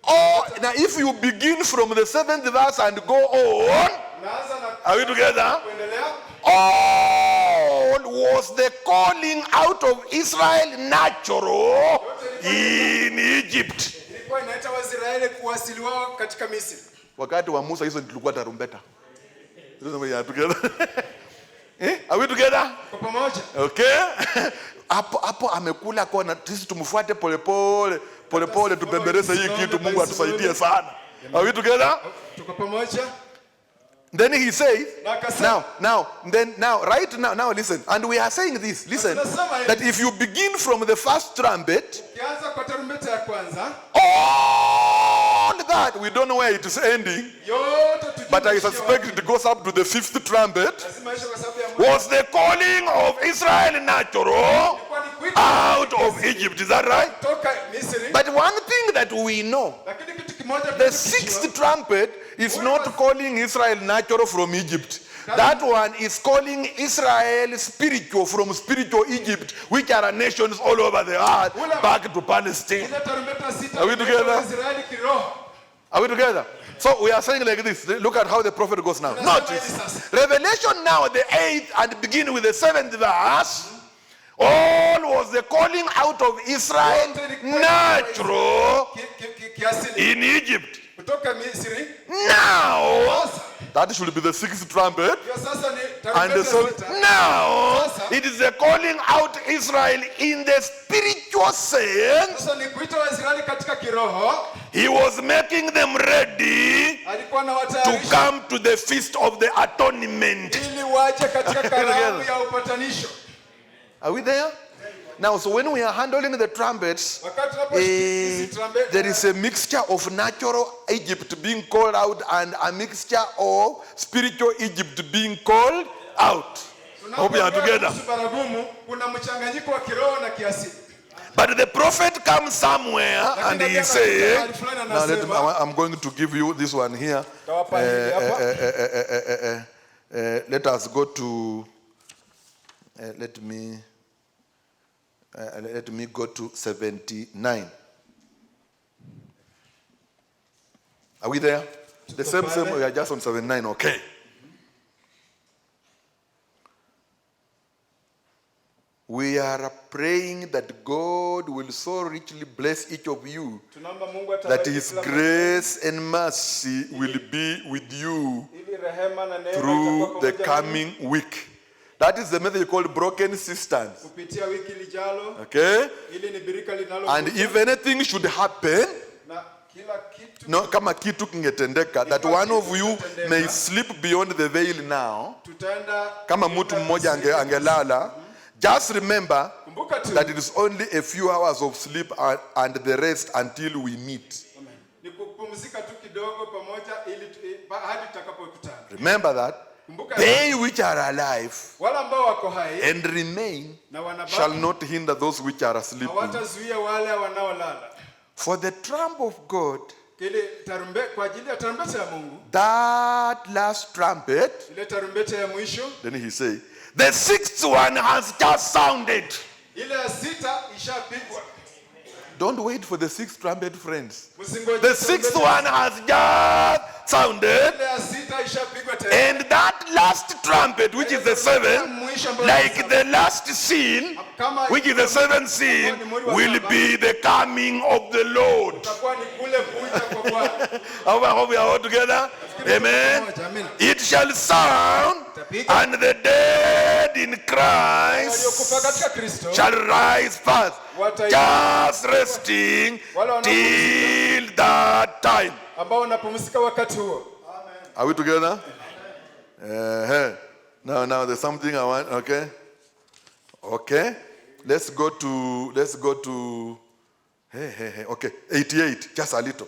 Oh, now if you begin from the 7th verse and go on, are we together? All was the calling out of Israel natural in Egypt. Wakati wa Musa hizo tulikuwa tarumbeta. Are we together? Okay? Hapo amekula kona, sisi tumfuate polepole tupembereze hii kitu, Mungu atusaidie sana. Are we together? Then he says, now, right now, listen. And we are saying this, listen, that if you begin from the first trumpet, all that, we don't know where it is ending, but I suspect it goes up to the 5th trumpet, was the calling of Israel natural out of Egypt. Is that right? But one thing that we know, the 6th trumpet is not calling Israel natural from Egypt. That one is calling Israel spiritual from spiritual Egypt, which are nations all over the earth, back to Palestine. Are we together? Are we together? So we are saying like this. Look at how the prophet goes now. Notice Revelation now the 8th and begin with the 7th verse. All was the calling out of Israel natural in Egypt. Now, that should be the 6th trumpet. And so now, it is the calling out Israel in the spiritual sense. He was making them ready to come to the feast of the atonement. Are we there? Now, so when we are handling the trumpets, there is a mixture of natural Egypt being called out and a mixture of spiritual Egypt being called out. Hope you are together. But the prophet comes somewhere and he said, now I'm going to give you this one here. Let us go to, let me go to 79. Are we there? The same, we are just on 79, okay. We are praying that God will so richly bless each of you that His grace and mercy will be with you through the coming week. That is the method called broken cisterns. Okay? And if anything should happen, no, kama kitu kingetendeka, that one of you may sleep beyond the veil now, kama mtu mmoja angelala, just remember that it is only a few hours of sleep and the rest until we meet. Remember that they which are alive and remain shall not hinder those which are sleeping. For the trump of God, that last trumpet, then he says, the sixth one has just sounded. Don't wait for the sixth trumpet, friends. The sixth one has just sounded. And that last trumpet, which is the seventh, like the last seal, which is the seventh seal, will be the coming of the Lord. I hope we are all together. Amen. It shall sound, and the dead in Christ shall rise first, just resting till that time. Are we together? Now there's something I want. Okay. Let's go to okay, 88, just a little.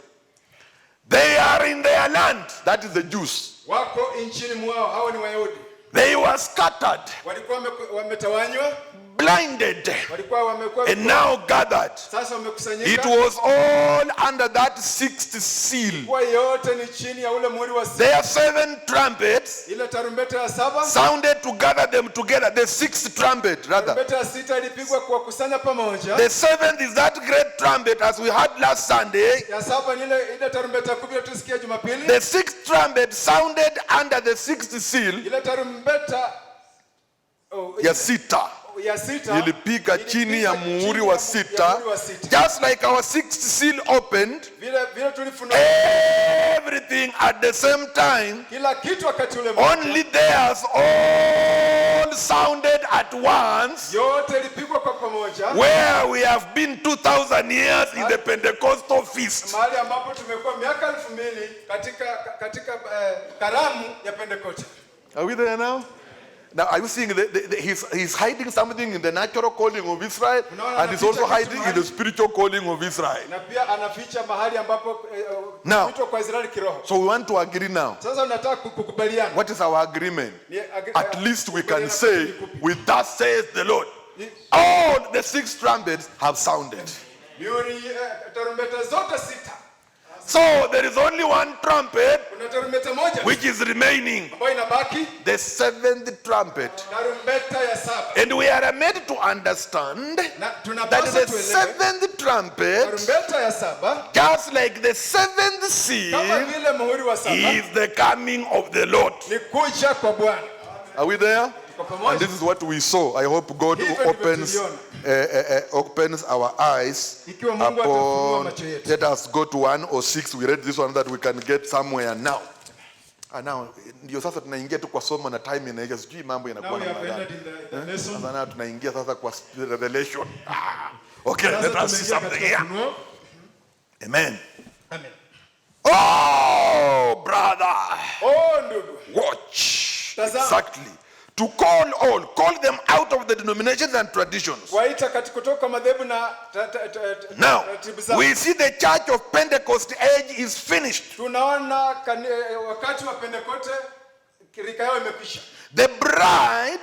They are in their land, that is the Jews. They were scattered, blinded, and now gathered. It was all under that sixth seal. Their seven trumpets sounded to gather them together. The sixth trumpet, rather. The seventh is that great trumpet, as we had last Sunday. The sixth trumpet sounded under the sixth seal. Ya sita ilipiga chini ya muhuri wa sita, just like our sixth seal opened, everything at the same time, only theirs all sounded at once, where we have been 2,000 years in the Pentecostal feast. Are we there now? Now, are you seeing he's hiding something in the natural calling of Israel, and he's also hiding in the spiritual calling of Israel. Now, so we want to agree now. What is our agreement? At least we can say, with that says the Lord, all the six trumpets have sounded. So there is only one trumpet which is remaining, the seventh trumpet. And we are made to understand that the seventh trumpet, just like the seventh seal, is the coming of the Lord. Are we there? And this is what we saw. I hope God opens our eyes upon. Let us go to 106. We read this one that we can get somewhere now. And now ndio sasa tunaingia tu kwa somo na time inaisha, sijui mambo inakuwa na maana. Sasa na tunaingia sasa kwa revelation. Okay, let us see something here. Amen. Amen. Oh, brother. Oh, ndugu. Watch. Exactly. To call them out of the denominations and traditions. Now, we see the church of Pentecost age is finished. The bride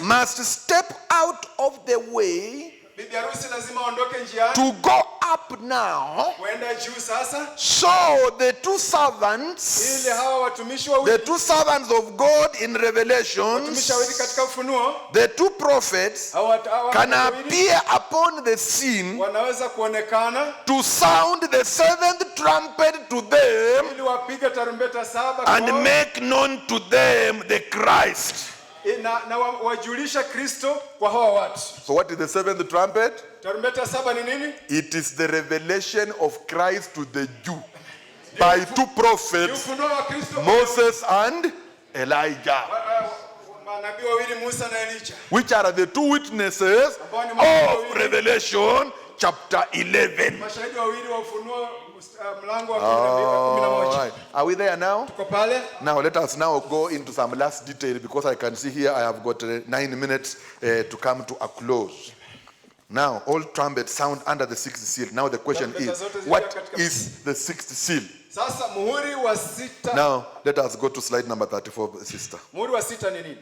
must step out of the way bibi harusi lazima aondoke njiani, to go up now. kwenda juu sasa. So the two servants, Ili hawa watumishi the wawili, two servants of God in Revelations, watumishi wawili katika Ufunuo, the two prophets, hawa can wawili appear upon the scene wanaweza kuonekana to sound the seventh trumpet to them ili wapige tarumbeta 7 and kwao, make known to them the Christ. na wajulisha Kristo kwa hawa watu. So what is the seventh trumpet? Tarumbeta 7 ni nini? It is the revelation of Christ to the Jew by two prophets, Ufunuo wa Kristo, Moses and Elijah, manabii wawili Musa na Elijah, which are the two witnesses of Revelation chapter 11. mashahidi wawili wa Ufunuo mlango wa 11. Right. Are we there now? Tuko pale. Now let us now go into some last detail, because I can see here I have got 9 minutes to come to a close. Now all trumpets sound under the sixth seal. Now the question is, what is the sixth seal? Sasa muhuri wa 6. Now let us go to slide number 34, sister. Muhuri wa 6 ni nini?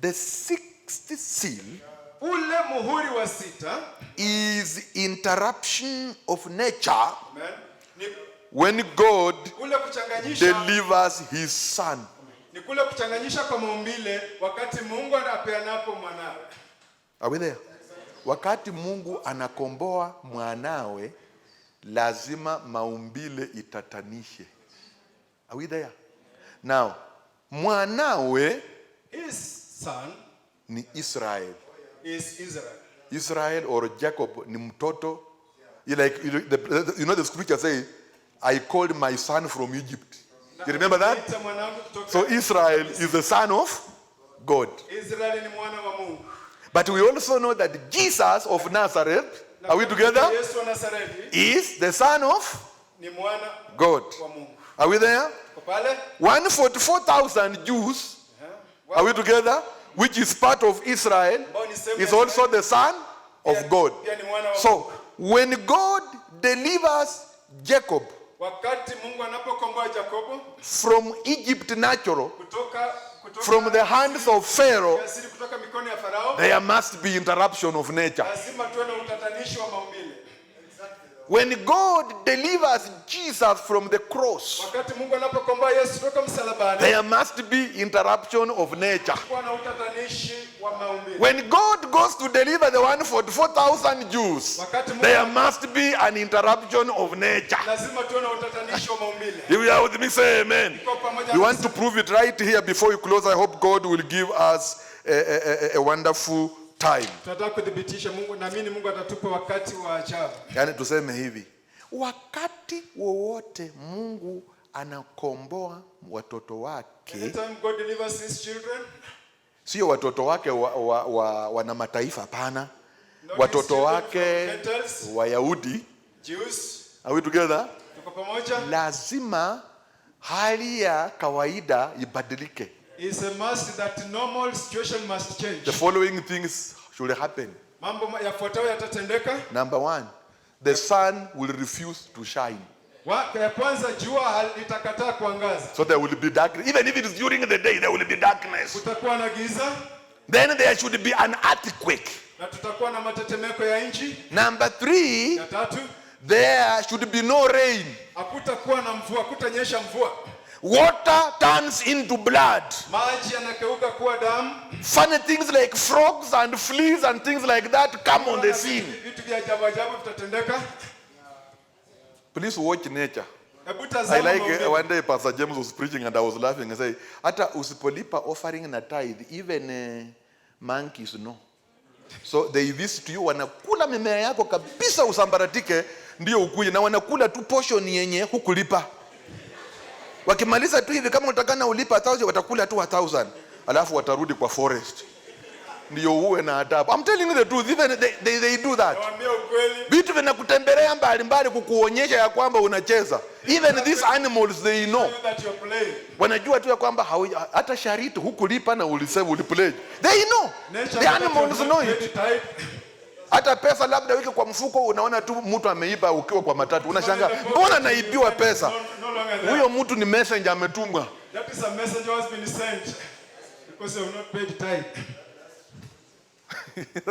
The sixth seal, Ule muhuri wa 6 is interruption of nature. Amen. Ni When God kule kuchanganyisha, delivers his son. ni kule kuchanganyisha kwa maumbile wakati Mungu anapeanapo mwanawe. Are we there? Wakati Mungu anakomboa mwanawe, lazima maumbile itatanishe. Are we there? Now, mwanawe, His son ni Israel. is Israel. Israel or Jacob ni mtoto. You know the scripture says, I called my son from Egypt. You remember that? So Israel is the son of God. Israel ni mwana wa Mungu. But we also know that Jesus of Nazareth, are we together? Yesu wa Nazareti Is the son of ni mwana God. wa Mungu. Are we there? Kwa pale 144,000 Jews, are we together? Which is part of Israel, is also the son of God. So when God delivers Jacob wakati Mungu anapokomboa Yakobo from Egypt natural, kutoka from the hands of Pharaoh, kutoka mikono ya Farao, there must be interruption of nature. lazima tuwe na utatanishi wa maumbile. When God delivers Jesus from the cross, Wakati Mungu anapokomboa Yesu kutoka msalabani, there must be interruption of nature. kuwa na utatanishi wa maumbile. When God goes to deliver the 144,000 Jews, there must be an interruption of nature. Lazima tuwe na utatanishi wa maumbile. If you are with me, say amen. You want to prove it right here before you close. I hope God will give us a wonderful time. Tunataka kudhibitisha Mungu, naamini Mungu atatupa wakati wa ajabu. Yani tuseme hivi, wakati wowote Mungu anakomboa watoto wake, Anytime God delivers his children, sio watoto wake wana mataifa, hapana. Watoto wake Wayahudi, Jews, are we together? tuko pamoja. Lazima hali ya kawaida ibadilike. It's a must that normal situation must change. The following things should happen. Mambo yafuatayo yatatendeka. Number 1, the sun will refuse to shine. Ya kwanza, jua litakataa kuangaza. So there will be darkness. Even if it is during the day, there will be darkness. Kutakuwa na giza. Then there should be an earthquake. Na tutakuwa na matetemeko ya nchi. Number 3, Ya tatu, there should be no rain. hakutakuwa na mvua, hakutanyesha mvua. Water turns into blood. Maji yanageuka kuwa damu. Funny things like frogs and fleas and things like that come on the scene. Vitu vya ajabu ajabu vitatendeka. Please watch nature. Hebu I tazama like maumbile. one day Pastor James was preaching and I was laughing and say, hata usipolipa offering na tithe, even monkeys know. So they visit you, wanakula mimea yako kabisa usambaratike, ndio ukuje, na wanakula tu portion yenye hukulipa. Wakimaliza tu hivi, kama utakana ulipa 1,000, watakula tu 1,000, alafu watarudi kwa forest, ndio uwe na adabu. I'm telling you the truth, even they do that. Nawaambia ukweli. Vitu vinakutembelea mbali mbali kukuonyesha ya kwamba unacheza. Even these animals they know. That you're playing. Wanajua tu ya kwamba hata shariti hukulipa na ulisema ulipledge. They know. The animals know it. Hata pesa labda wiki kwa mfuko, unaona tu mtu ameiba ukiwa kwa matatu. Unashangaa, mbona naibiwa pesa? Huyo mtu ni messenger ametumwa. That is a messenger who has been sent because you have not paid tithe.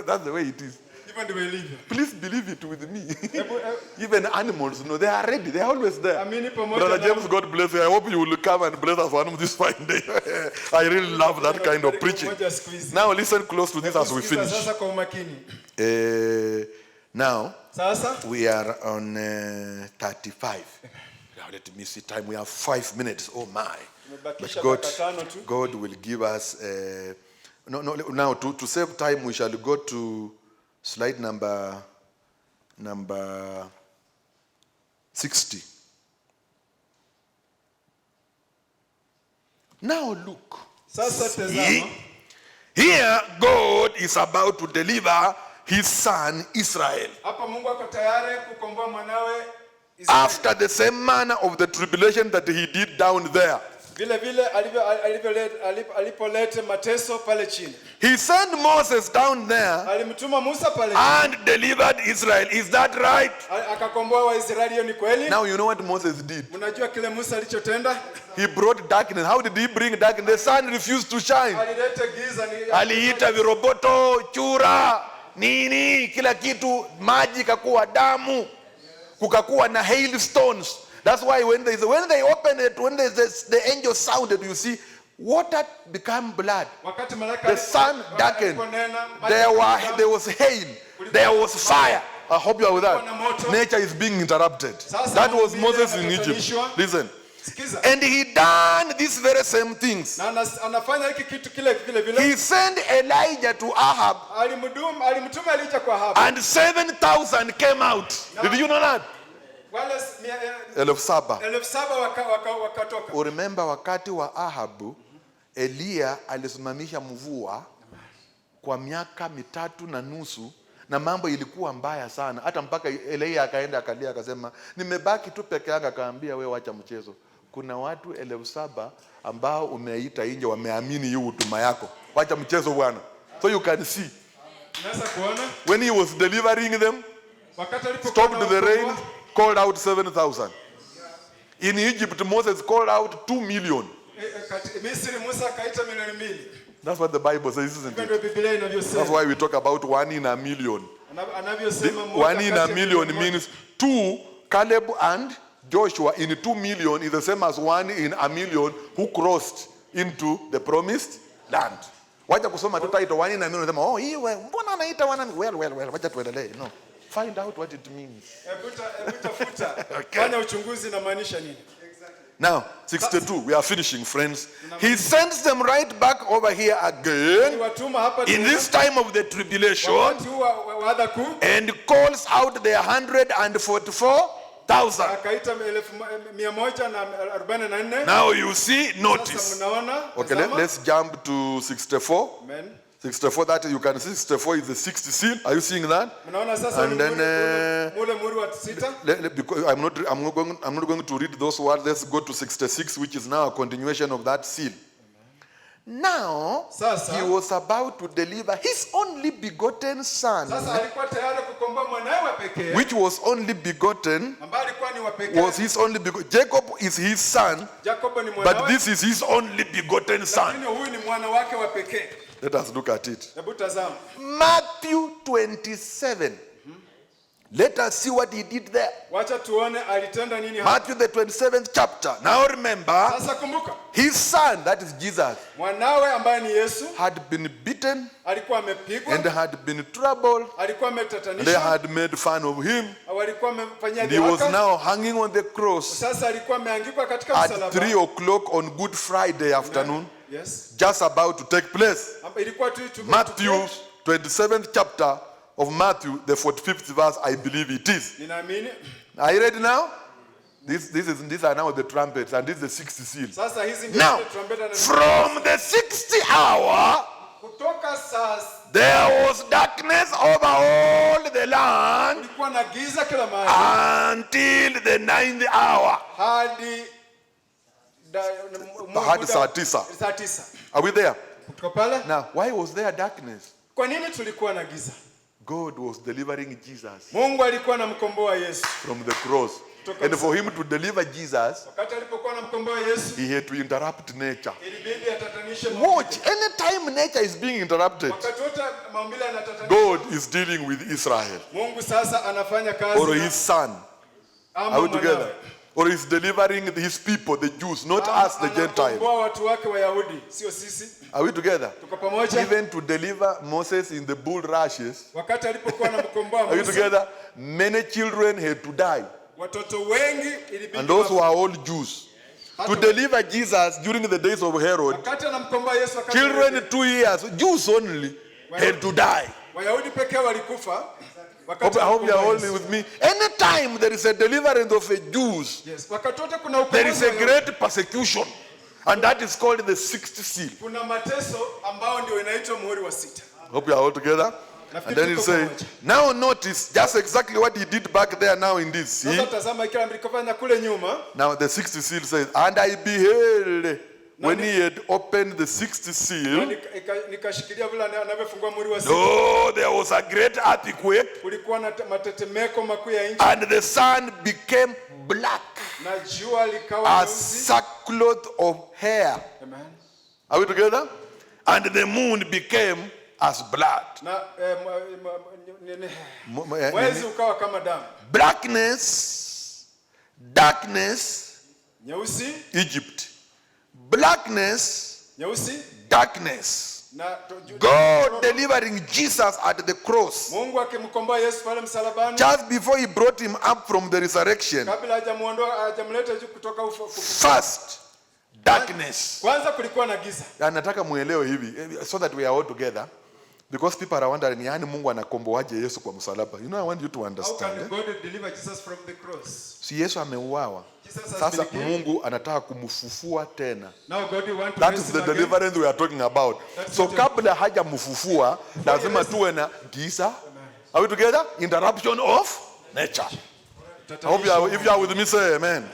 That's the way it is. Hivyo ndivyo ilivyo. Please believe it with me. Even animals, they are ready. They are always there. Amini pamoja Brother na James, God bless you. I hope you will come and bless us one of this fine day. I really love that kind of preaching. Now listen close to this as we finish. Sasa kwa umakini. Now, Sasa we are on 35. Now let me see time. We have 5 minutes. Oh my. But God will give us... now to save time, we shall go to slide number 60. Now look. See, here God is about to deliver his son Israel. After the same manner of the tribulation that he did down there. He sent Moses down there and delivered Israel. Is that right? Now you know what Moses did. He brought darkness. How did he bring darkness? The sun refused to shine. Aliita viroboto, chura, nini, kila kitu, maji kakuwa damu, kukakuwa na hailstones. That's why when they opened it, when the angel sounded, you see, water became blood. The sun darkened. There was hail. There was fire. I hope you are with that. Nature is being interrupted. That was Moses in Egypt. Listen. And he done these very same things. He sent Elijah to Ahab. And 7,000 came out. Did you know that? Elfu saba. Remember wakati wa Ahabu, Elia alisimamisha mvua kwa miaka 3.5 na mambo ilikuwa mbaya sana. Hata mpaka Elia akaenda akalia akasema, nimebaki tu peke yangu. Akaambia, wewe acha mchezo. Kuna watu 7,000 ambao umeita nje wameamini hii huduma yako. Acha mchezo bwana. So you can see. When he was delivering them, stopped the rain, called out 7,000. In Egypt, Moses called out 2 million. That's what the Bible says, isn't it? That's why we talk about 1 in a million. 1 in a million means 2, Caleb and Joshua in 2 million is the same as 1 in a million who crossed into the promised land. Wacha kusoma tu title 1 in a million, sema, oh, hii mbona anaita 1? Well, wacha tuendelee. No. Find out what it means. Okay. Now, 62, we are finishing, friends. He sends them right back over here again in this time of the tribulation and calls out the 144,000. Now you see, notice. Okay, let's jump to 64. Amen. 64, that you can see 64 is the 6th seal. Are you seeing that? And then because I'm not going to read those words. Let's go to 66, which is now a continuation of that seal. Now he was about to deliver his only begotten son, which was only begotten, was his only begotten. Jacob is his son, but this is his only begotten son. Let us look at it. Matthew 27. Let us see what he did there. Matthew the 27th chapter. Now remember, his son, that is Jesus, had been beaten and had been troubled. They had made fun of him. And he was now hanging on the cross at 3 o'clock on Good Friday afternoon. Yes. Just about to take place. Matthew 27th chapter of Matthew, the 45th verse, I believe it is. Are you ready now? These are now the trumpets, and this is the 60th seal. Now, from the 60th hour, there was darkness over all the land until the 9th hour. Hadi saa 9. Are we there? Now, why was there darkness? God was delivering Jesus from the cross. And for him to deliver Jesus, wakati alipokuwa anamkomboa Yesu, he had to interrupt nature. ilibidi atatanishe Watch, anytime nature is being interrupted, wakati wote maumbile yanatatanisha, God is dealing with Israel Mungu sasa anafanya kazi or his son. Are we together? Or he's delivering his people, the Jews, not us, the Gentiles. Anakomboa watu wake Wayahudi, sio sisi. Are we together? Tuko pamoja? Even to deliver Moses in the bulrushes. Wakati alipokuwa anamkomboa Are we Musa, together? Many children had to die. watoto wengi ilibidi, And those were all Jews. To deliver Jesus during the days of Herod, wakati anamkomboa Yesu, wakati children 2 years, Jews only, had to die. Wayahudi pekee walikufa. I hope you are all with me. Anytime there is a deliverance of a Jews, Yes, wakati wote kuna there is a ukombozi, great persecution. And that is called the sixth seal. kuna mateso ambao ndio inaitwa muhuri wa 6. Hope you are all together. And then he say, now notice just exactly what he did back there now in this. See? Sasa tazama kile alikofanya kule nyuma. Now the sixth seal says, and I beheld when he had opened the sixth seal, Nikashikilia vile anavyofungua muhuri wa 6. oh, there was a great earthquake, Kulikuwa na matetemeko makuu ya nchi, and the sun became black na jua likawa as nyeusi. sackcloth of hair. Amen. Are we together? And the moon became as blood. Na mwezi ukawa kama damu. Blackness, darkness, Nyeusi, Egypt. Blackness, nyeusi darkness. na God delivering Jesus at the cross. Mungu akimkomboa Yesu pale msalabani, Just before he brought him up from the resurrection. kabla hajamuondoa hajamleta juu kutoka First, darkness. kwanza kulikuwa na giza. Nataka muelewe hivi so that we are all together. Because people are wondering, yani Mungu anakomboaje Yesu kwa msalaba? You know, I want you to How understand. can God deliver Jesus from the cross? Si Yesu ameuawa. Sasa Mungu anataka kumfufua tena. Now God want to That raise is him the again. deliverance we are talking about. So kabla hajamfufua lazima tuwe na giza. Are we together? Interruption of nature. I hope you are, if you are with me, say amen.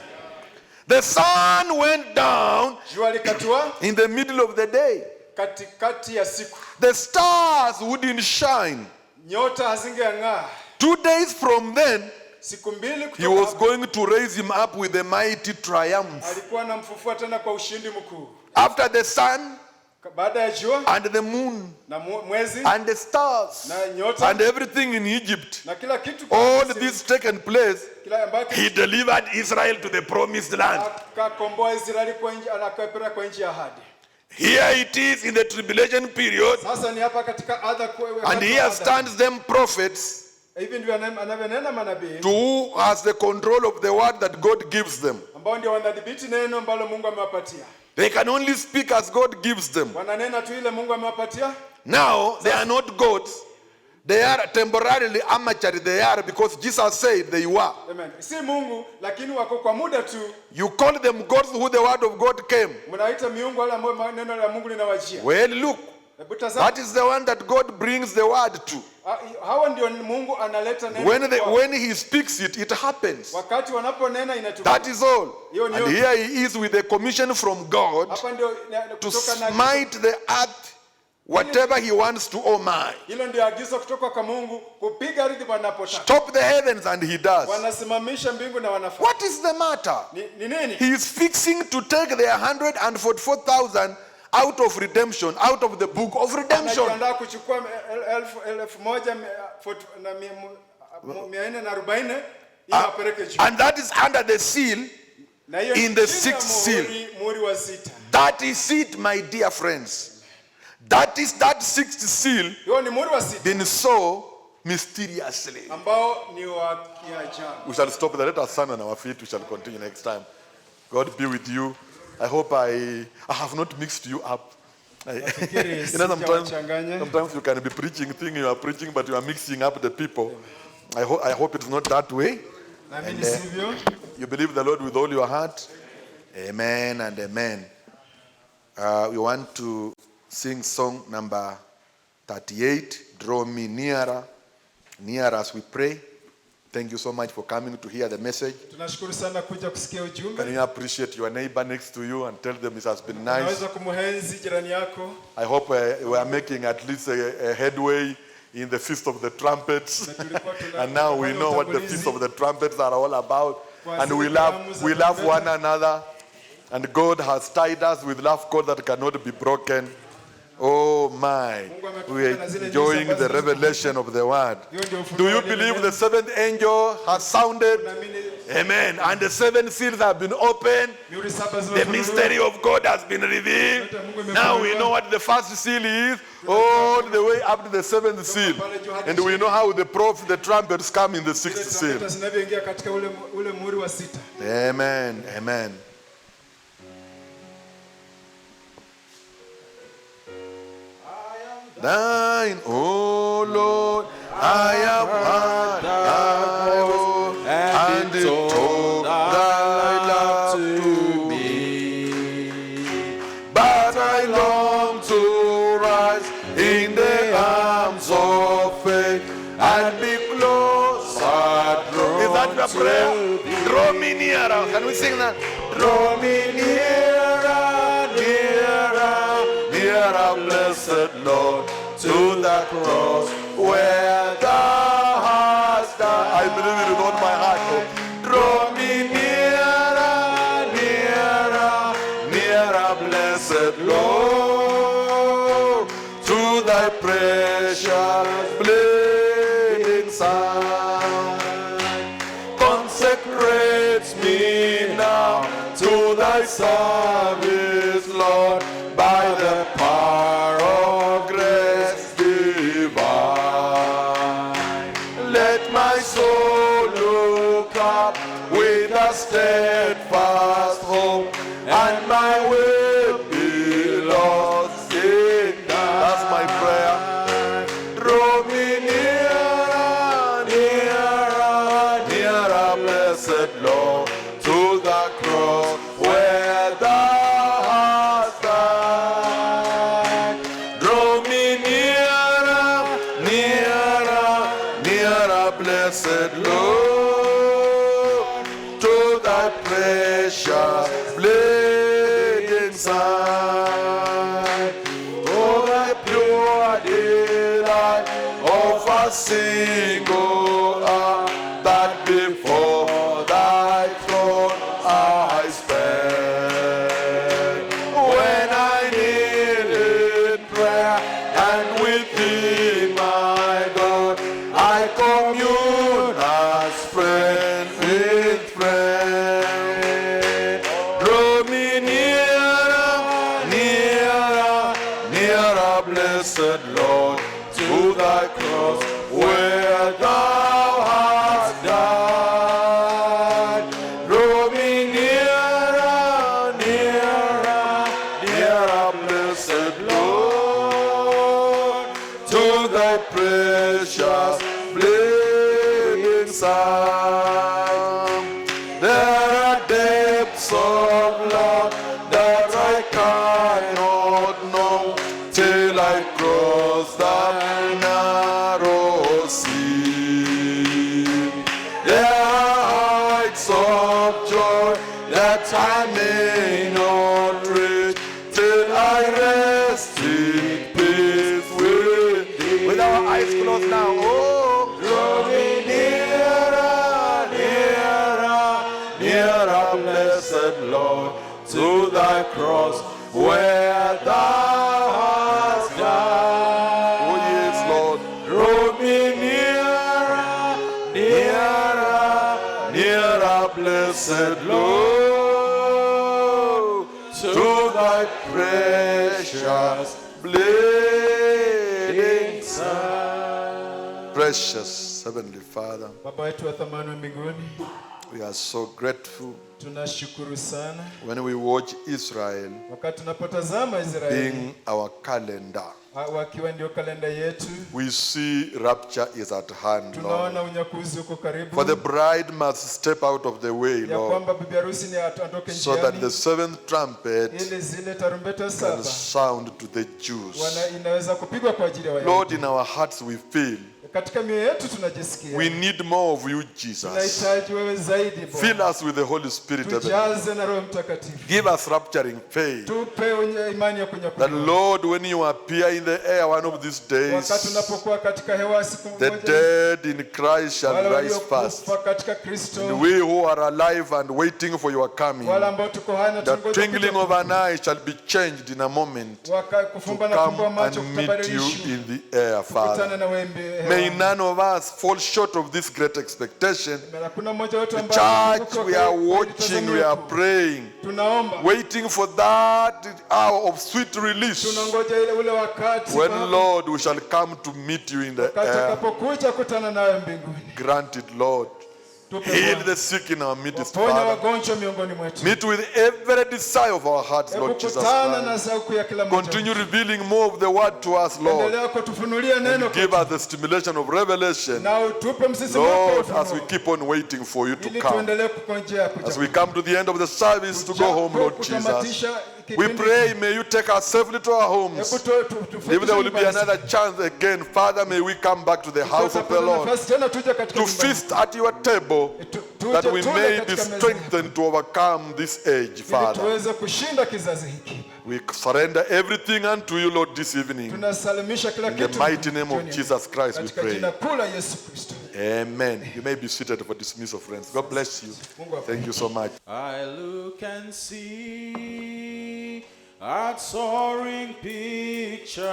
The sun went down Jua likatua in the middle of the day. katikati ya siku. The stars wouldn't shine. Nyota hazingeng'aa. 2 days from then, Siku mbili he kutoka was hapo, going to raise him up with a mighty triumph. alikuwa anamfufua tena kwa ushindi mkuu. After the sun Baada ya jua and the moon na mwezi and the stars na nyota and everything in Egypt, na kila kitu, all this taken place, kila ambacho he delivered Israel to the promised land. akakomboa Israeli kwa nchi, anakapeleka kwa nchi ya ahadi. Here it is in the tribulation period, Sasa ni hapa katika adha and here stands them prophets hivi ndivyo anavyonena manabii to who has the control of the word that God gives them. ambao ndio wanadhibiti neno ambalo Mungu amewapatia. They can only speak as God gives them. Wananena tu ile Mungu amewapatia. Now, they are not gods. They are temporarily amateur. They are because Jesus said they were. Amen. Si Mungu lakini wako kwa muda tu. You call them gods who the word of God came. Mnaita miungu wale ambao neno la Mungu linawajia. Well, look. Hebu tazama. That is the one that God brings the word to. Hawa ndio Mungu analeta neno. When he speaks it, it happens. Wakati wanaponena inatukia. That is all. And here he is with a commission from God Hapa ndio to kutoka na smite the earth whatever he wants to, oh my. hilo ndio agizo kutoka kwa Mungu kupiga ardhi wanapotaka. Stop the heavens, and he does. Wanasimamisha mbingu na wanafanya. What is the matter? Ni nini? He is fixing to take the 144,000 out of redemption, out of the book of redemption. Anajiandaa kuchukua 1,440 ili apeleke juu. And that is under the seal, Na hiyo in the chini ya sixth seal. muhuri wa 6. That is it, my dear friends. That is that sixth seal Hiyo ni muhuri wa 6 been so mysteriously. ambao ni wa kiajabu. We shall stop there. Let us stand on our feet. We shall continue next time. God be with you. I hope I have not mixed you up. You know, sometimes you can be preaching thing you are preaching, but you are mixing up the people. I hope it's not that way. And, you believe the Lord with all your heart. Amen and amen. We want to sing song number 38. Draw me nearer, nearer as we pray. Thank you so much for coming to hear the message. Tunashukuru sana kuja kusikia ujumbe. Can you appreciate your neighbor next to you and tell them it has been nice? Unaweza kumhenzi jirani yako. I hope we are making at least a headway in the Feast of the Trumpets. And now we know what the Feast of the Trumpets are all about. and we love one another, and God has tied us with love cord that cannot be broken. Oh my, we are enjoying the revelation of the word. Do you believe the seventh angel has sounded? Amen. And the seven seals have been opened. The mystery of God has been revealed. Now we know what the first seal is, all the way up to the seventh seal. And we know how the trumpets come in the sixth seal. Amen. Amen. Thine, oh Lord, I am high, and it told thy love to me. But I long to rise in the arms of faith and be closer. Is that your prayer? Draw me nearer. Can we sing that? Draw me nearer, nearer, nearer, blessed Lord, to the cross where thou hast died. I believe it with all my heart. Draw me nearer, nearer, nearer, blessed Lord, to thy precious bleeding side. Consecrate me now to thy service, Lord, by the power of grace divine. Let my soul look up with a steadfast hope, and my will be lost in thine. That's my prayer. Draw me nearer, nearer, nearer, blessed Lord, to the cross where thou hast died. Draw me nearer, nearer, nearer, blessed Lord, to thy precious bleeding side. Oh, thy pure delight of a single hour, that before thy throne I spend. When I kneel in prayer and within my God I commune as friend with friend. Draw me nearer, nearer, nearer, blessed Lord, to thy cross where thou hast died. Draw me nearer, nearer, nearer, blessed Lord, to thy precious bleeding side. There are depths of love that I cannot know till I cross that narrow sea. There are heights of joy that I may not reach till I rest in peace with thee. With our eyes closed now, oh, draw me nearer, nearer, nearer, blessed Lord, to thy cross where thou hast died. Oh yes, Lord. Draw me nearer, nearer, nearer, blessed Lord, to thy precious bleeding Son. Precious Heavenly Father, Baba wetu wa thamani wa mbinguni, we are so grateful tunashukuru sana when we watch Israel wakati tunapotazama Israeli being our calendar. wakiwa ndio kalenda yetu. We see rapture is at hand, Tunaona Lord. unyakuzi uko karibu. For the bride must step out of the way, ya Lord, kwamba bibi harusi ni atoke so that the njiani seventh trumpet ili zile tarumbeta can saba sound to the Jews. inaweza kupigwa kwa ajili ya Lord, Wayahudi. in our hearts we feel katika mioyo yetu tunajisikia. We need more of you, Jesus. Tunahitaji wewe zaidi Bwana. Fill us with the Holy Spirit. Tujaze na Roho Mtakatifu. Give us rapturing faith. Tupe imani ya kunyakuliwa. That Lord, when you appear in the air one of these days, wakati unapokuwa katika hewa siku moja, the dead in Christ shall rise first. And we who are alive and waiting for your coming, the twinkling of an eye shall be changed in a moment to come and meet you in the air, Father. May none of us fall short of this great expectation. The church, we are watching, we are praying, waiting for that hour of sweet release, when, Lord, we shall come to meet you in the air. Grant it, Lord. Heal the sick in our midst, Father. Meet with every desire of our hearts, Lord Jesus Christ. Continue revealing more of the word to us, Lord. And give us the stimulation of revelation, Lord, as we keep on waiting for you to come. As we come to the end of the service to go home, Lord Jesus, we pray, may you take us safely to our homes. If there will be another chance again, Father, may we come back to the house of the Lord to feast at your table, that we may be strengthened to overcome this age, Father. We surrender everything unto you, Lord, this evening. In the mighty name of Jesus Christ we pray. Amen. You may be seated for dismissal, friends. God bless you. Thank you so much. I look and see a soaring picture,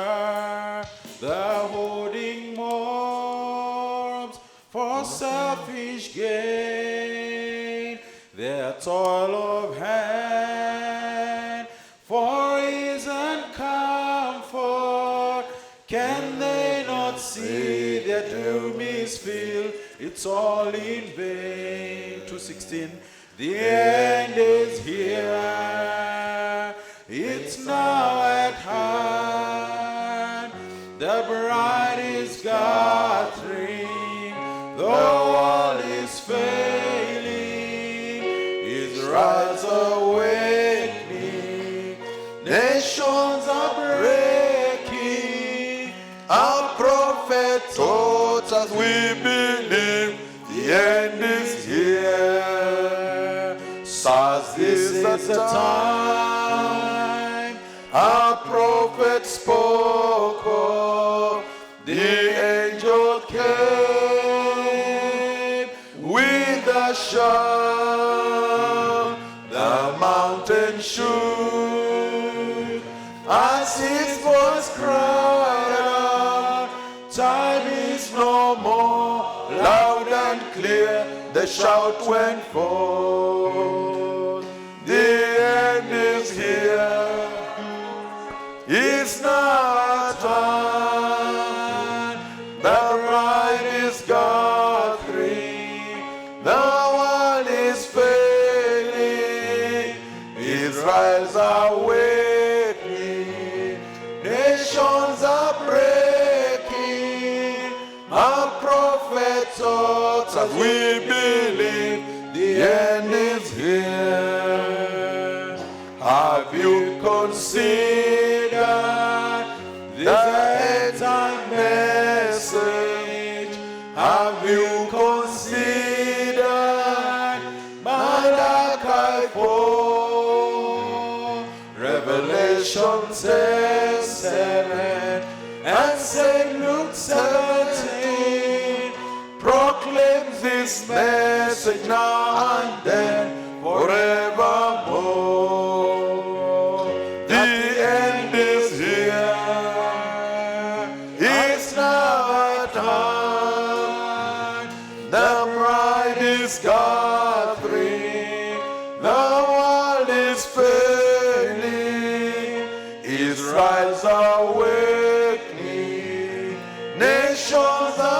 the holding mobs for selfish gain, their toil of hand for ease and comfort. Can they not see that doom is filled? It's all in vain. 2:16. The end is here. It's now at hand. The bride is gathering. The world is failing. Israel's awakening. Nations are breaking. Our prophet taught us, we believe the end is here. Sirs, this is the time our prophet spoke of. The angel came with a shout. The mountain shook as his voice cried out. Time is no more. Loud and clear the shout went forth. The end is here. It's not time. The bride is gathering. The world is failing. Israel's awakening. Nations are breaking. Our prophet taught us, we believe the end is here. Have you considered the end-time message? Have you considered Malachi 4, Revelation 10:7, and St. Luke 17? Proclaim this message now and then, forevermore. The end is here. It's now at hand. The bride is gathering. The world is failing. Israel's awakening. Nations are